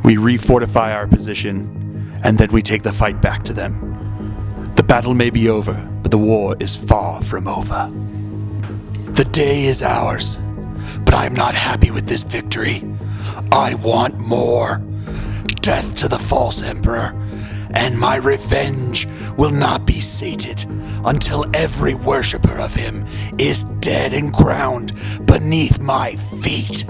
We refortify our position, and then we take the fight back to them. The battle may be over, but the war is far from over. The day is ours. but I am not happy with this victory. I want more. Death to the false emperor, and my revenge will not be sated until every worshipper of him is dead and ground beneath my feet.